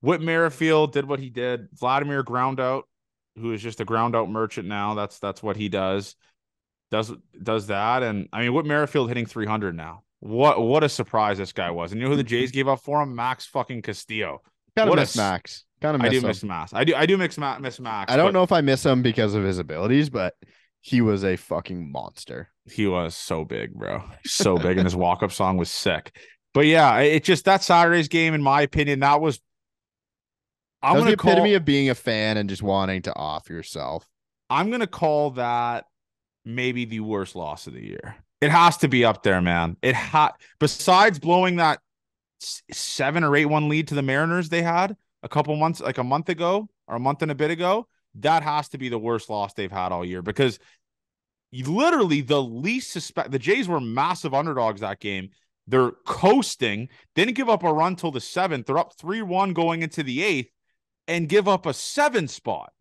Whit Merrifield did what he did. Vladimir ground out, who is just a ground out merchant now. That's what he does. Does that. And I mean, Whit Merrifield hitting 300 now. What a surprise this guy was. And you know who the Jays gave up for him? Max fucking Castillo. Kind of What a miss Max. Kind of I do miss him. miss Max. I do miss Max. I don't But know if I miss him because of his abilities, but he was a fucking monster. he was so big, bro. So big, and his walk up song was sick. But yeah, it just that Saturday's game, in my opinion, that was. That I'm was the gonna epitome call. of being a fan and just wanting to off yourself. I'm gonna call that maybe the worst loss of the year. It has to be up there, man. Besides blowing that 7 or 8-1 lead to the Mariners they had a couple months, like a month ago or a month and a bit ago, that has to be the worst loss they've had all year because literally the least suspect. The Jays were massive underdogs that game. They're coasting, didn't give up a run till the 7th. They're up 3-1 going into the 8th and give up a 7 spot.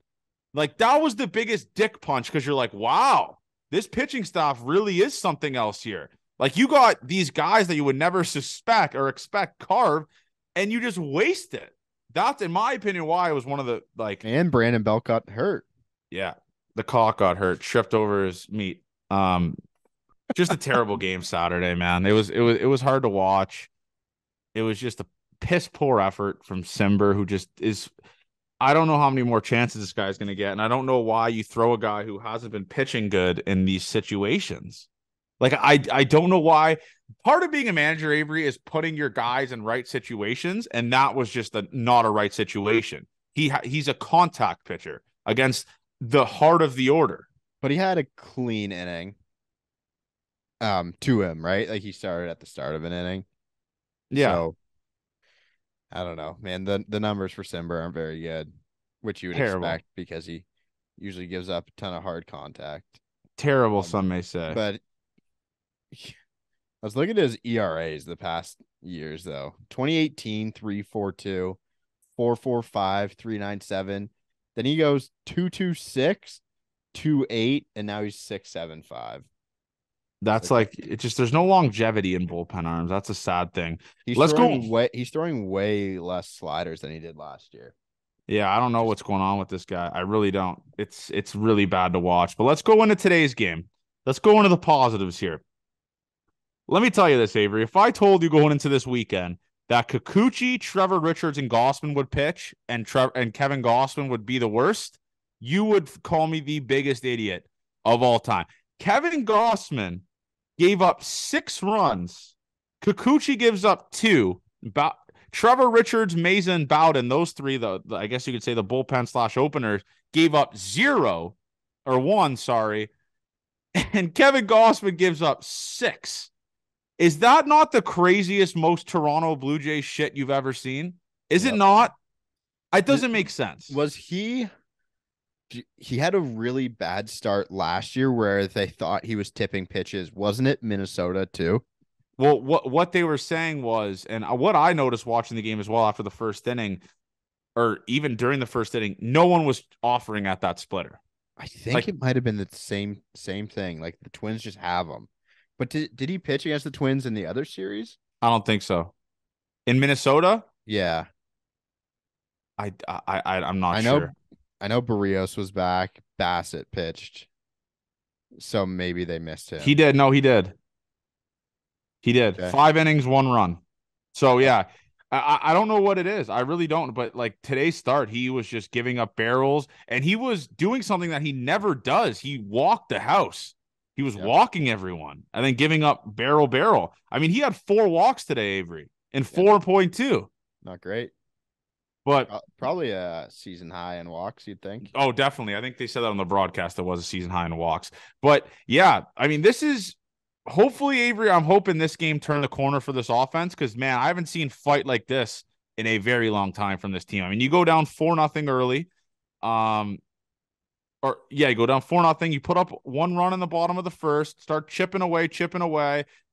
Like that was the biggest dick punch because you're like, wow, this pitching staff really is something else here. Like you got these guys that you would never suspect or expect carve, and you just waste it. That's, in my opinion, why it was one of the like. And Brandon Belt got hurt. Yeah, the cock got hurt, tripped over his meat. Just a terrible game Saturday, man. It was hard to watch. It was just a piss poor effort from Simber, who just is. I don't know how many more chances this guy's going to get, and I don't know why you throw a guy who hasn't been pitching good in these situations. Like I don't know why. Part of being a manager, Avery, is putting your guys in right situations, and that was just not a right situation. He's a contact pitcher against the heart of the order. But he had a clean inning. To him, right? Like he started at the start of an inning. Yeah, So I don't know, man. The numbers for Simber aren't very good, which you would terrible, expect because he usually gives up a ton of hard contact. terrible. Um, Some may say. but Let's look at his ERAs the past years though. 2018, 3.42, 4.45, 3.97. Then he goes 2.26, 2.8, and now he's 6.75. It's That's like like it just there's no longevity in bullpen arms. That's a sad thing. he's Let's go. throwing way less sliders than he did last year. Yeah, I don't know Just what's going on with this guy. I really don't. It's really bad to watch. But let's go into today's game. Let's go into the positives here. Let me tell you this, Avery. If I told you going into this weekend that Kikuchi, Trevor Richards, and Gossman would pitch, and Kevin Gossman would be the worst, you would call me the biggest idiot of all time. Kevin Gossman gave up 6 runs. Kikuchi gives up 2. Trevor Richards, Mesa, and Bowden, those three, I guess you could say the bullpen slash openers, gave up 0 or 1, sorry. And Kevin Gossman gives up 6. Is that not the craziest, most Toronto Blue Jays shit you've ever seen? Is it yep. not? It doesn't make sense. Was he had a really bad start last year where they thought he was tipping pitches. Wasn't it Minnesota too? Well, what they were saying was, and what I noticed watching the game as well after the first inning, or even during the first inning, no one was offering at that splitter. I think Like, it might have been the same thing. Like the Twins just have him. But did he pitch against the Twins in the other series? I don't think so. In Minnesota, Yeah. I'm not I know sure. I know Barrios was back. Bassett pitched. So maybe they missed He him. did. No, he did. He did. Okay. 5 innings, 1 run. So Yep. yeah, I don't know what it is. I really don't. But like today's start, he was just giving up barrels, and he was doing something that he never does. He walked the house. He was Yep. walking everyone and then giving up barrel. I mean, he had 4 walks today, Avery, in Yep. 4.2. Not great. But Probably a season high in walks, you'd think. oh, definitely. I think they said that on the broadcast. There was a season high in walks. But yeah, I mean, this is hopefully, Avery. I'm hoping this game turned the corner for this offense because, man, I haven't seen fight like this in a very long time from this team. I mean, you go down 4-0 early. Or yeah, you go down 4-0. You put up 1 run in the bottom of the first, start chipping away.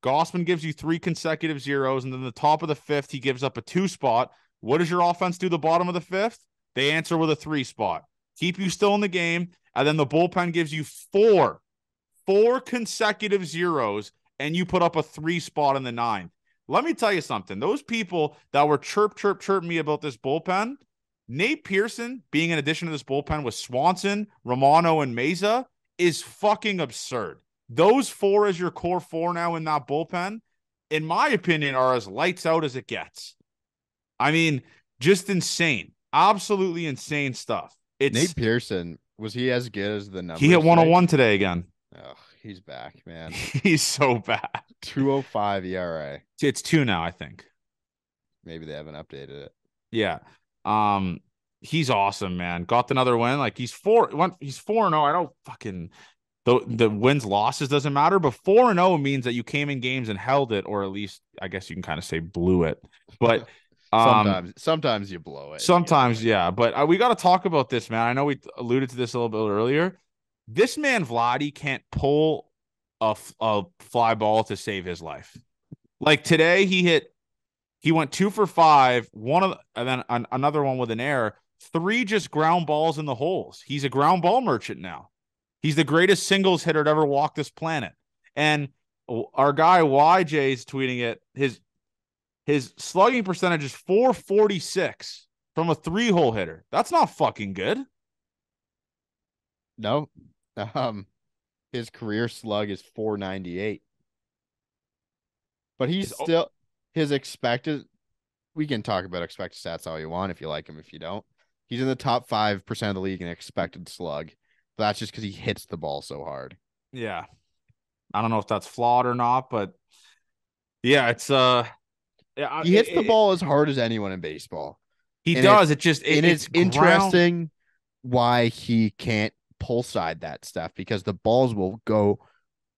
Gossman gives you 3 consecutive zeros, and then the top of the fifth, he gives up a 2 spot. What does your offense do the bottom of the fifth? They answer with a 3 spot. Keep you still in the game, and then the bullpen gives you 4 consecutive zeros, and you put up a 3 spot in the 9th. Let me tell you something. Those people that were chirp me about this bullpen, Nate Pearson being an addition to this bullpen with Swanson, Romano, and Mesa is fucking absurd. Those 4 as your core 4 now in that bullpen, in my opinion, are as lights out as it gets. I mean, just insane. Absolutely insane stuff. Nate Pearson, was he as good as the He hit numbers say? 101 today again. Oh, he's back, man. He's so bad. 2.05 ERA. It's 2 now, I think. Maybe they haven't updated it. Yeah. He's awesome, man. Got another win. Like he's 4-0. I don't fucking the wins losses doesn't matter, but 4-0 means that you came in games and held it, or at least I guess you can kind of say blew it. But sometimes you blow it. Sometimes, yeah. But we got to talk about this, man. I know we alluded to this a little bit earlier. This man Vladdy can't pull a fly ball to save his life. Like today, he went 2 for 5, and then another one with an error. 3 just ground balls in the holes. He's a ground ball merchant now. He's the greatest singles hitter to ever walk this planet. And our guy YJ is tweeting it. His slugging percentage is 446 from a 3-hole hitter. That's not fucking good. No. His career slug is 498. But he's still his expected. We can talk about expected stats all you want if you like him, if you don't. He's in the top 5% of the league in expected slug. But that's just because he hits the ball so hard. Yeah. I don't know if that's flawed or not, but yeah, it's he hits the ball as hard as anyone in baseball. He does. It's interesting why he can't pull side that stuff because the balls will go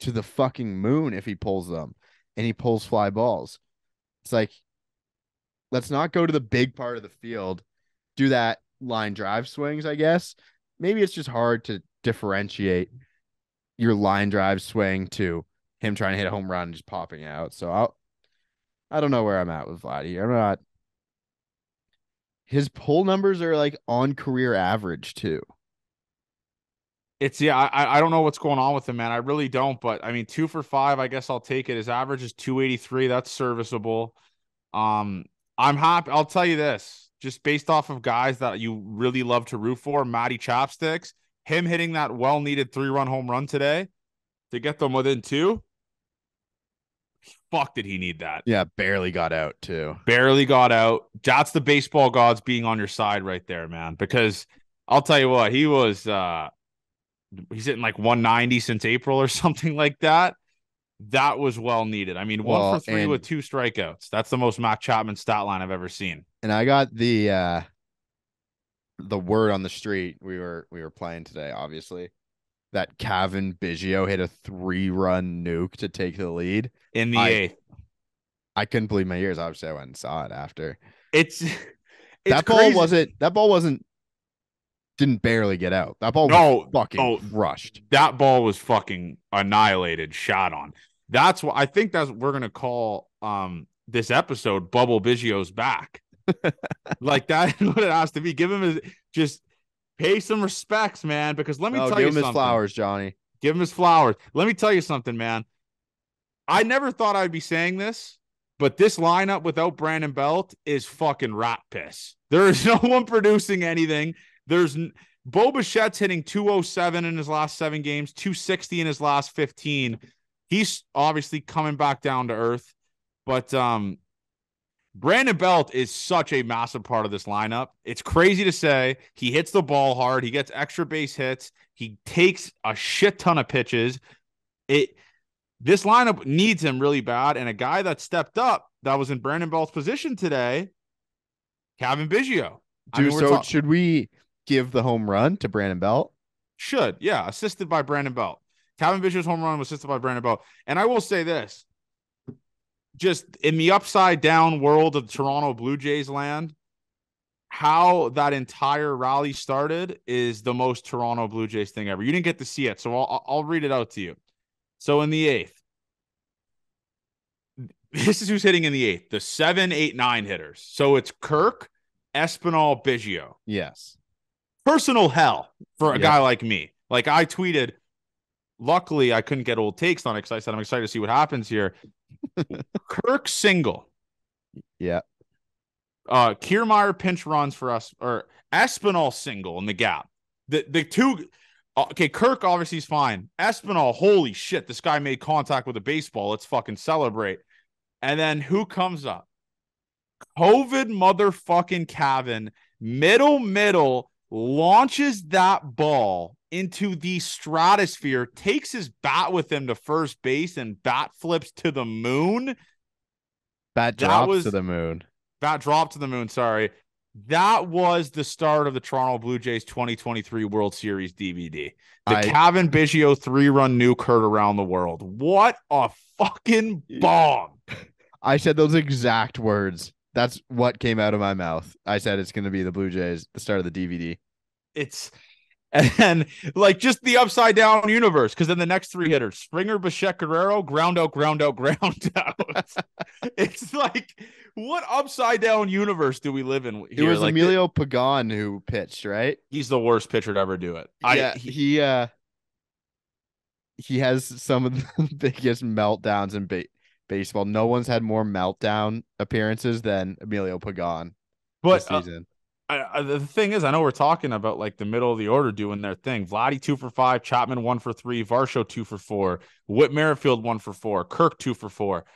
to the fucking moon if he pulls them, and he pulls fly balls. It's like, let's not go to the big part of the field, do that line drive swings, I guess. Maybe it's just hard to differentiate your line drive swing to him trying to hit a home run and just popping out. So I don't know where I'm at with Vladdy. I'm not. His pull numbers are like on career average too. It's yeah, I don't know what's going on with him, man. I really don't. But I mean, 2 for 5, I guess I'll take it. His average is 283. That's serviceable. Um, I'm happy. I'll tell you this, just based off of guys that you really love to root for, Matty Chopsticks, him hitting that well-needed 3-run home run today to get them within two. Fuck, did he need that? Yeah, barely got out too. Barely got out. That's the baseball gods being on your side right there, man. Because I'll tell you what, he's hitting like 190 since April or something like that. That was well needed. I mean, one for Well, three with 2 strikeouts. That's the most Matt Chapman stat line I've ever seen. and I got the word on the street. We were playing today, obviously, that Cavan Biggio hit a 3-run nuke to take the lead In the I eighth. I couldn't believe my ears. Obviously, I went and saw it after. It's That ball crazy. wasn't didn't barely get out. That ball was No, fucking crushed. that ball was fucking annihilated, shot on. That's what I think we're gonna call this episode Bubble Biggio's back. Like that's what it has to be. Give him just pay some respects, man. Because let me tell Give you him his something. flowers, Johnny. Give him his flowers. Let me tell you something, man. I never thought I'd be saying this, but this lineup without Brandon Belt is fucking rat piss. There is no one producing anything. Bo Bichette's hitting 207 in his last 7 games, 260 in his last 15. He's obviously coming back down to earth, but Brandon Belt is such a massive part of this lineup. It's crazy to say. He hits the ball hard. He gets extra base hits. He takes a shit ton of pitches. This lineup needs him really bad. And a guy that stepped up that was in Brandon Belt's position today, Cavan Biggio. Should we give the home run to Brandon Belt? Should, yeah, assisted by Brandon Belt. Cavan Biggio's home run was assisted by Brandon Belt. And I will say this, just in the upside down world of Toronto Blue Jays land, how that entire rally started is the most Toronto Blue Jays thing ever. You didn't get to see it, so I'll read it out to you. So in the 8th, this is who's hitting in the 8th, the 7, 8, 9 hitters. So it's Kirk, Espinal, Biggio. Yes. Personal hell for a guy like me. Like I tweeted, luckily I couldn't get old takes on it because I said I'm excited to see what happens here. Kirk single. Yeah. Kiermaier pinch runs for us, or Espinal single in the gap. The two. Okay, Kirk obviously is fine. Espinal, holy shit, this guy made contact with a baseball. Let's fucking celebrate. And then who comes up? COVID motherfucking Cavan, middle, launches that ball into the stratosphere, takes his bat with him to first base and bat flips to the moon. Bat drops to the moon. Bat dropped to the moon, sorry. That was the start of the Toronto Blue Jays 2023 World Series DVD. The Cavan Biggio 3-run nuke heard around the world. What a fucking bomb. I said those exact words. That's what came out of my mouth. I said it's going to be the Blue Jays, the start of the DVD. And like just the upside down universe, because then the next 3 hitters, Springer, Bichette, Guerrero, ground out. It's like, what upside down universe do we live in here? It was like Emilio Pagan who pitched, right? He's the worst pitcher to ever do it. Yeah, he has some of the biggest meltdowns in baseball. No one's had more meltdown appearances than Emilio Pagan this season. The thing is, I know we're talking about like the middle of the order doing their thing. Vladdy 2 for 5, Chapman 1 for 3, Varsho 2 for 4, Whit Merrifield 1 for 4, Kirk 2 for 4.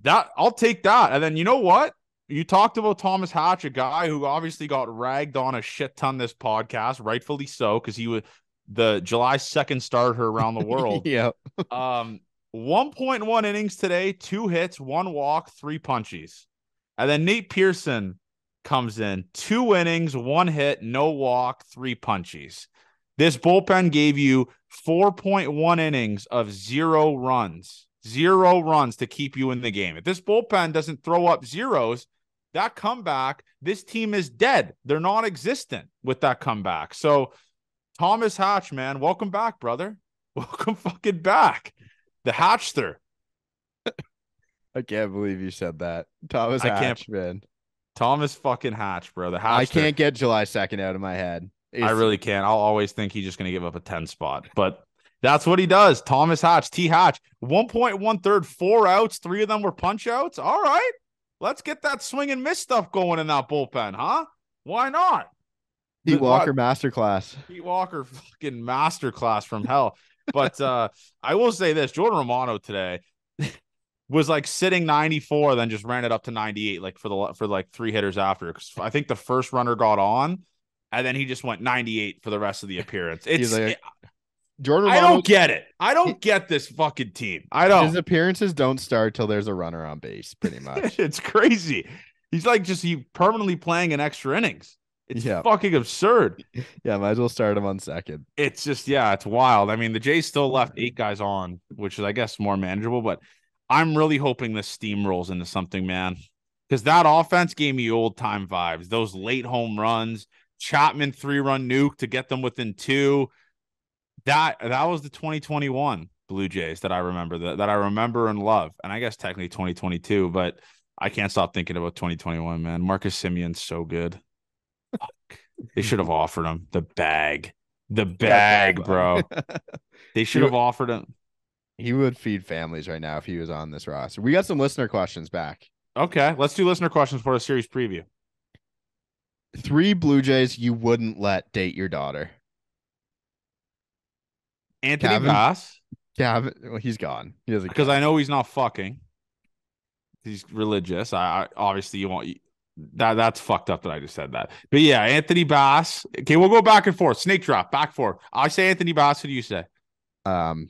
That I'll take that. And then you know what? You talked about Thomas Hatch, a guy who obviously got ragged on a shit ton this podcast, rightfully so, because he was the July 2nd starter around the world. Yeah. 1.1 innings today, 2 hits, 1 walk, 3 punchies. And then Nate Pearson comes in, 2 innings, 1 hit, no walk, 3 punchies. This bullpen gave you 4.1 innings of 0 runs. 0 runs to keep you in the game. If this bullpen doesn't throw up zeros, that comeback, this team is dead. They're non-existent with that comeback. So Thomas Hatch, man, welcome back, brother. Welcome fucking back. The Hatchster. I can't believe you said that. Thomas I can't. Hatch, man. Thomas fucking Hatch, bro. The I Hatchster. can't get July 2nd out of my head. I It's really can't. I'll always think he's just going to give up a 10 spot, but that's what he does. Thomas Hatch, T Hatch, 1.13, 4 outs. 3 of them were punch outs. All right. Let's get that swing and miss stuff going in that bullpen, huh? Why not? Pete Walker What? masterclass. Pete Walker fucking masterclass from hell. But I will say this, Jordan Romano today was like sitting 94, then just ran it up to 98, like for like 3 hitters after. Because I think the first runner got on, and then he just went 98 for the rest of the appearance. He's like, Jordan I Romano. don't get it. I don't get this fucking team. I His don't. appearances don't start till there's a runner on base, pretty much. It's crazy. He's like he permanently playing in extra innings. It's fucking absurd. Yeah, might as well start him on second. It's just, it's wild. I mean, the Jays still left 8 guys on, which is, I guess, more manageable, but I'm really hoping this steamrolls into something, man. Because that offense gave me old time vibes. Those late home runs, Chapman 3-run nuke to get them within 2. That was the 2021 Blue Jays that I remember, that I remember and love. And I guess technically 2022, but I can't stop thinking about 2021, man. Marcus Simeon's so good. Fuck. They should have offered him the bag. The bag, bro. They should have offered him. He would feed families right now if he was on this roster. We got some listener questions back. Okay, let's do listener questions for a series preview. 3 Blue Jays you wouldn't let date your daughter. Anthony Bass. Cavan, well, he's gone. He doesn't, because I know he's not fucking. He's religious. I obviously you want that's fucked up that I just said that. But yeah, Anthony Bass. Okay, we'll go back and forth. Snake drop, back forth. I say Anthony Bass. Who do you say? Cavan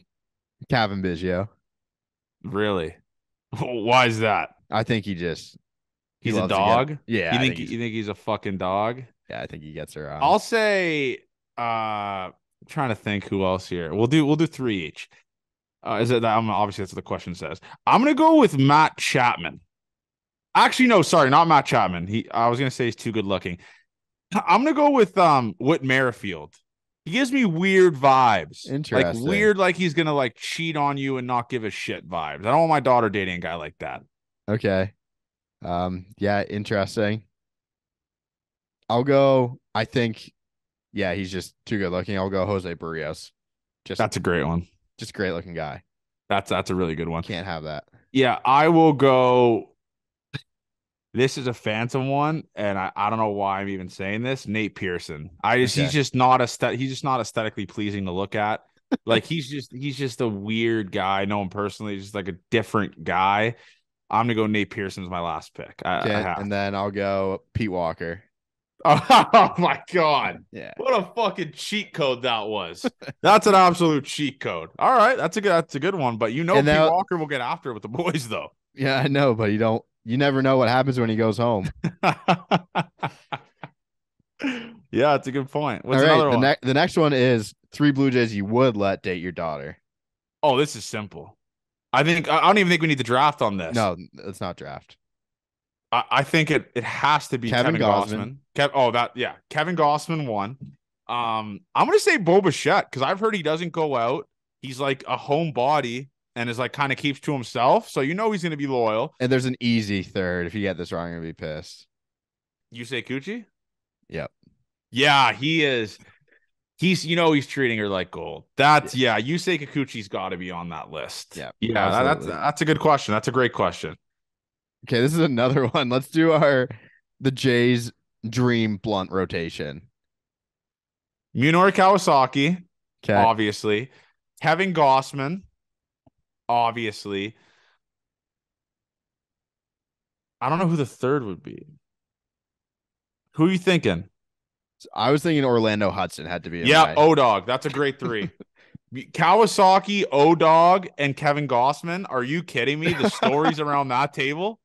Biggio. Really? Why is that? I think he's a dog. Yeah. You think he's a fucking dog? Yeah, I think he gets around. I'll say I'm trying to think who else here. We'll do 3 each. Is it that? Obviously that's what the question says. I'm gonna go with Matt Chapman. Actually, no, sorry, not Matt Chapman. I was gonna say he's too good looking. I'm gonna go with Whit Merrifield. He gives me weird vibes. Interesting. Like weird, like he's gonna like cheat on you and not give a shit vibes. I don't want my daughter dating a guy like that. Okay. Yeah, interesting. I'll go, I think, yeah, he's just too good looking. I'll go Jose Barrios. That's a great one. Just a great looking guy. That's a really good one. Can't have that. Yeah, I will go. This is a phantom one, and I don't know why I'm even saying this. Nate Pearson. He's just not aesthetically pleasing to look at. Like he's just a weird guy. I know him personally, just like a different guy. I'm gonna go Nate Pearson's my last pick. And then I'll go Pete Walker. Oh my god. Yeah. What a fucking cheat code that was. That's an absolute cheat code. All right, that's a good one, but Pete Walker will get after it with the boys though. Yeah, I know, but you never know what happens when he goes home. Yeah, it's a good point. What's all right, another one? The next one is 3 Blue Jays you would let date your daughter. Oh, this is simple. I don't even think we need to draft on this. No, it's not draft. I think it has to be Kevin Gausman. Kevin Gausman won. I'm gonna say Bo Bichette because I've heard he doesn't go out. He's like a homebody and is like kind of keeps to himself. So he's gonna be loyal. And there's an easy third. If you get this wrong, I'm gonna be pissed. You say Coochie? Yep. Yeah, he is. He's treating her like gold. You say Kikuchi's got to be on that list. Yeah, that's a good question. That's a great question. Okay, this is another one. Let's do the Jays dream blunt rotation. Munori Kawasaki, okay, obviously. Kevin Gausman, obviously. I don't know who the third would be. Who are you thinking? I was thinking Orlando Hudson had to be. O-Dog. That's a great 3. Kawasaki, O-Dog, and Kevin Gausman. Are you kidding me? The stories around that table.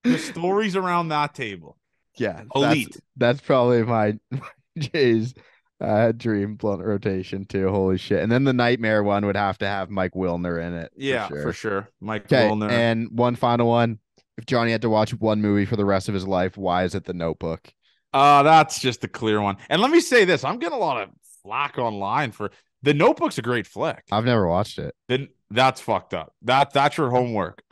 The stories around that table. Yeah. Elite. That's probably my Jays dream blunt rotation too. Holy shit. And then the nightmare one would have to have Mike Wilner in it. Yeah, for sure. Mike Wilner. And one final one. If Johnny had to watch one movie for the rest of his life, why is it The Notebook? That's just a clear one. And let me say this. I'm getting a lot of flack online for The Notebook's a great flick. I've never watched it. That's fucked up. That's your homework.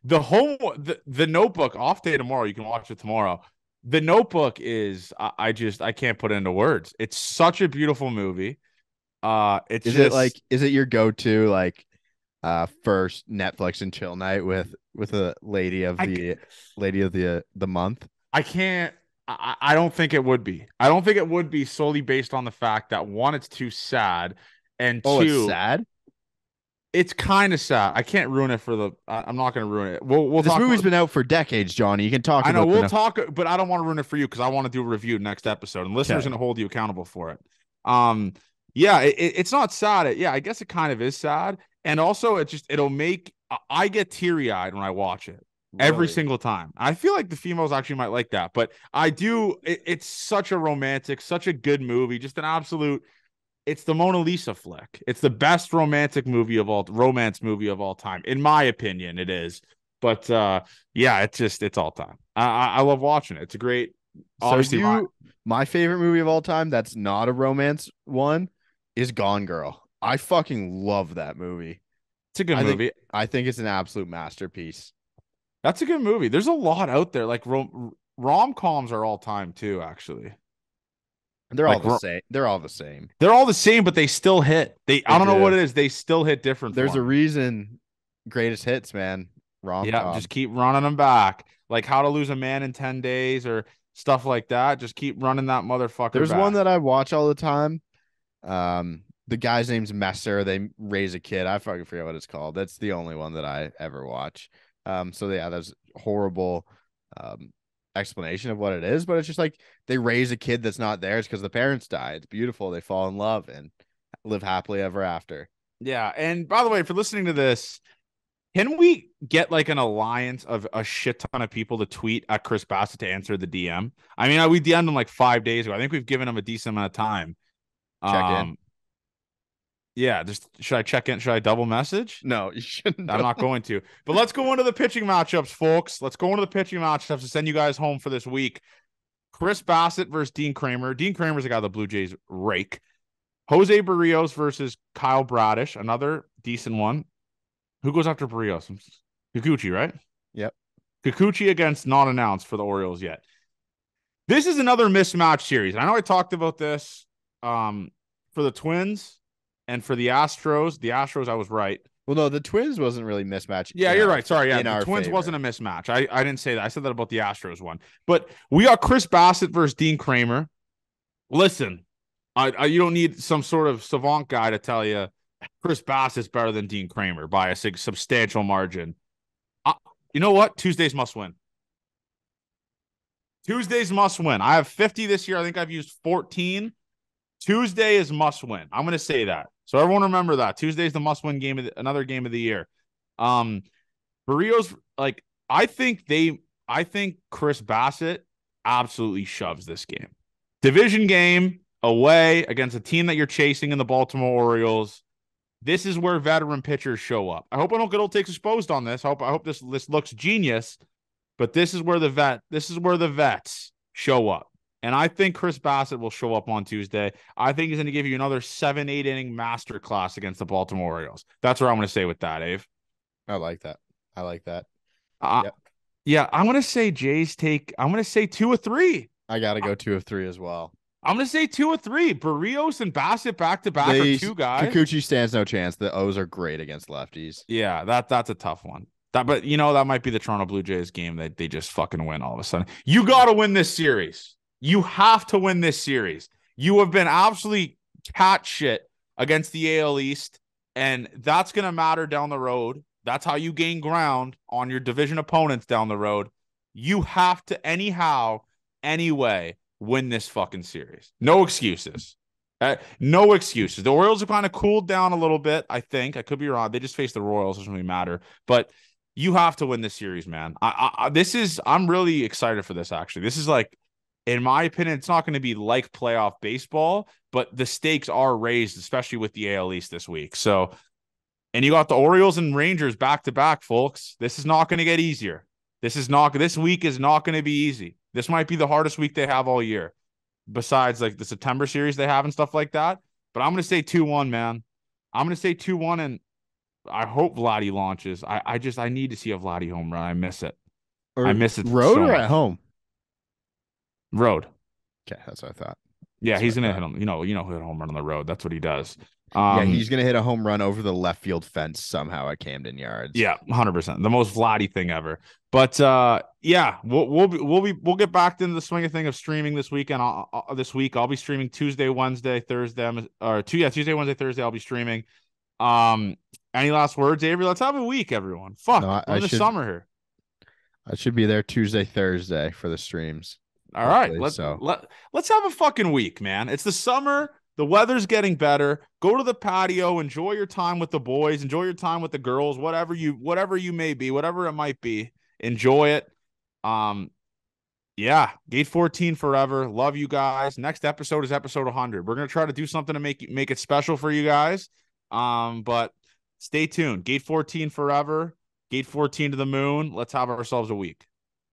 The Notebook off day tomorrow. You can watch it tomorrow. The Notebook is I can't put it into words. It's such a beautiful movie. It's just Is it your go-to like first Netflix and chill night with a I lady of the month? I can't. I don't think it would be. I don't think it would be solely based on the fact that one, it's too sad, and Oh, it's two, sad. it's kind of sad. I can't ruin it for the. I'm not going to ruin it. We'll This talk movie's about. been out for decades, Johnny. You can talk I know about the we'll no. talk, but I don't want to ruin it for you because I want to do a review next episode, and listeners Okay. going to hold you accountable for it. Um, yeah, it's not sad. Yeah, I guess it kind of is sad, and also it'll make I get teary eyed when I watch it every Really? single time. I feel like the females actually might like that, but I do. It's such a romantic, such a good movie, just an absolute. It's the Mona Lisa flick. It's the best romance movie of all time, in my opinion. It is, but yeah, it's all time. I love watching it. It's a great, So obviously. my favorite movie of all time that's not a romance one is Gone Girl. I fucking love that movie. It's a good I think movie. I think it's an absolute masterpiece. That's a good movie. There's a lot out there. Like rom coms are all time too. Actually, They're all like the same. They're all the same. they're all the same, but they still hit. They I don't know what do. it is. They still hit different There's for a me. reason greatest hits, man. Yeah, just Rom-com. keep running them back. Like How to Lose a Man in 10 Days or stuff like that. Just keep running that motherfucker There's one back. that I watch all the time. The guy's name's Messer. They raise a kid. I fucking forget what it's called. That's the only one that I ever watch. So yeah, there's horrible um explanation of what it is, but it's just like they raise a kid that's not theirs because the parents die. It's beautiful. They fall in love and live happily ever after. Yeah. And by the way, for listening to this, can we get like an alliance of a shit ton of people to tweet at Chris Bassett to answer the DM? I mean, we DM'd him like 5 days ago. I think we've given him a decent amount of time. Check in. Yeah, just should I check in? Should I double message? No, you shouldn't. I'm not going to. But let's go into the pitching matchups, folks. Let's go into the pitching matchups to send you guys home for this week. Chris Bassett versus Dean Kramer. Dean Kramer's the guy the Blue Jays rake. Jose Barrios versus Kyle Bradish, another decent one. Who goes after Barrios? Kikuchi, right? Yep. Kikuchi against not announced for the Orioles yet. This is another mismatch series. I know I talked about this for the Twins and for the Astros. The Astros, I was right. Well, no, the Twins wasn't really mismatched. Yeah, you're right. Sorry. Yeah, in the our Twins favor. wasn't a mismatch. I didn't say that. I said that about the Astros one. But we got Chris Bassett versus Dean Kramer. Listen, you don't need some sort of savant guy to tell you Chris Bassett's better than Dean Kramer by a substantial margin. You know what? Tuesdays must win. Tuesdays must win. I have 50 this year. I think I've used 14. Tuesday is must win. I'm going to say that. So everyone remember that. Tuesday is the must win game another game of the year. Barrios, like I think Chris Bassett absolutely shoves this game. Division game away against a team that you're chasing in the Baltimore Orioles. This is where veteran pitchers show up. I hope I don't get old takes exposed on this. I hope this looks genius, but this is where the vets show up. And I think Chris Bassett will show up on Tuesday. I think he's going to give you another 7-8 inning masterclass against the Baltimore Orioles. That's what I'm going to say with that, Ave. I like that. Yep. Yeah, I'm going to say Jays take. I'm going to say 2 or 3. I got to go 2 of 3 as well. I'm going to say 2 or 3. Barrios and Bassett back to back are two guys. Kikuchi stands no chance. The O's are great against lefties. Yeah, that's a tough one. But that might be the Toronto Blue Jays game that they just fucking win all of a sudden. You got to win this series. You have to win this series. You have been absolutely cat shit against the AL East, and that's going to matter down the road. That's how you gain ground on your division opponents down the road. You have to anyhow, anyway, win this fucking series. No excuses. No excuses. The Orioles have kind of cooled down a little bit, I think. I could be wrong. They just faced the Royals. It doesn't really matter. But you have to win this series, man. I'm really excited for this, actually. This is like, in my opinion, it's not going to be like playoff baseball, but the stakes are raised, especially with the AL East this week. So, and you got the Orioles and Rangers back to back, folks. This is not going to get easier. This week is not going to be easy. This might be the hardest week they have all year, besides like the September series they have and stuff like that. But I'm going to say 2-1, man. I'm going to say 2-1, and I hope Vladdy launches. I need to see a Vladdy home run. I miss it. I Or miss it road so or at much. home? Road. Okay, that's what I thought. Yeah, That's what he's I gonna hit thought. him. Hit a home run on the road. That's what he does. Yeah, Um, he's gonna hit a home run over the left field fence somehow at Camden Yards. yeah, 100%. The most Vladdy thing ever. But yeah, we'll get back into the swing of thing of streaming this weekend. This week I'll be streaming Tuesday, Wednesday, Thursday, Tuesday, Wednesday, Thursday. I'll be streaming. Um, any last words, Avery? Let's have a week, everyone. No, Fuck, I, we're I in the should summer here. I should be there Tuesday, Thursday for the streams. All right, Hopefully. So let's have a fucking week, man. It's the summer. The weather's getting better. Go to the patio. Enjoy your time with the boys. Enjoy your time with the girls. Whatever you may be, whatever it might be. Enjoy it. Um, yeah. Gate 14 forever. Love you guys. Next episode is episode 100. We're gonna try to do something to make it special for you guys. But stay tuned. Gate 14 forever. Gate 14 to the moon. Let's have ourselves a week.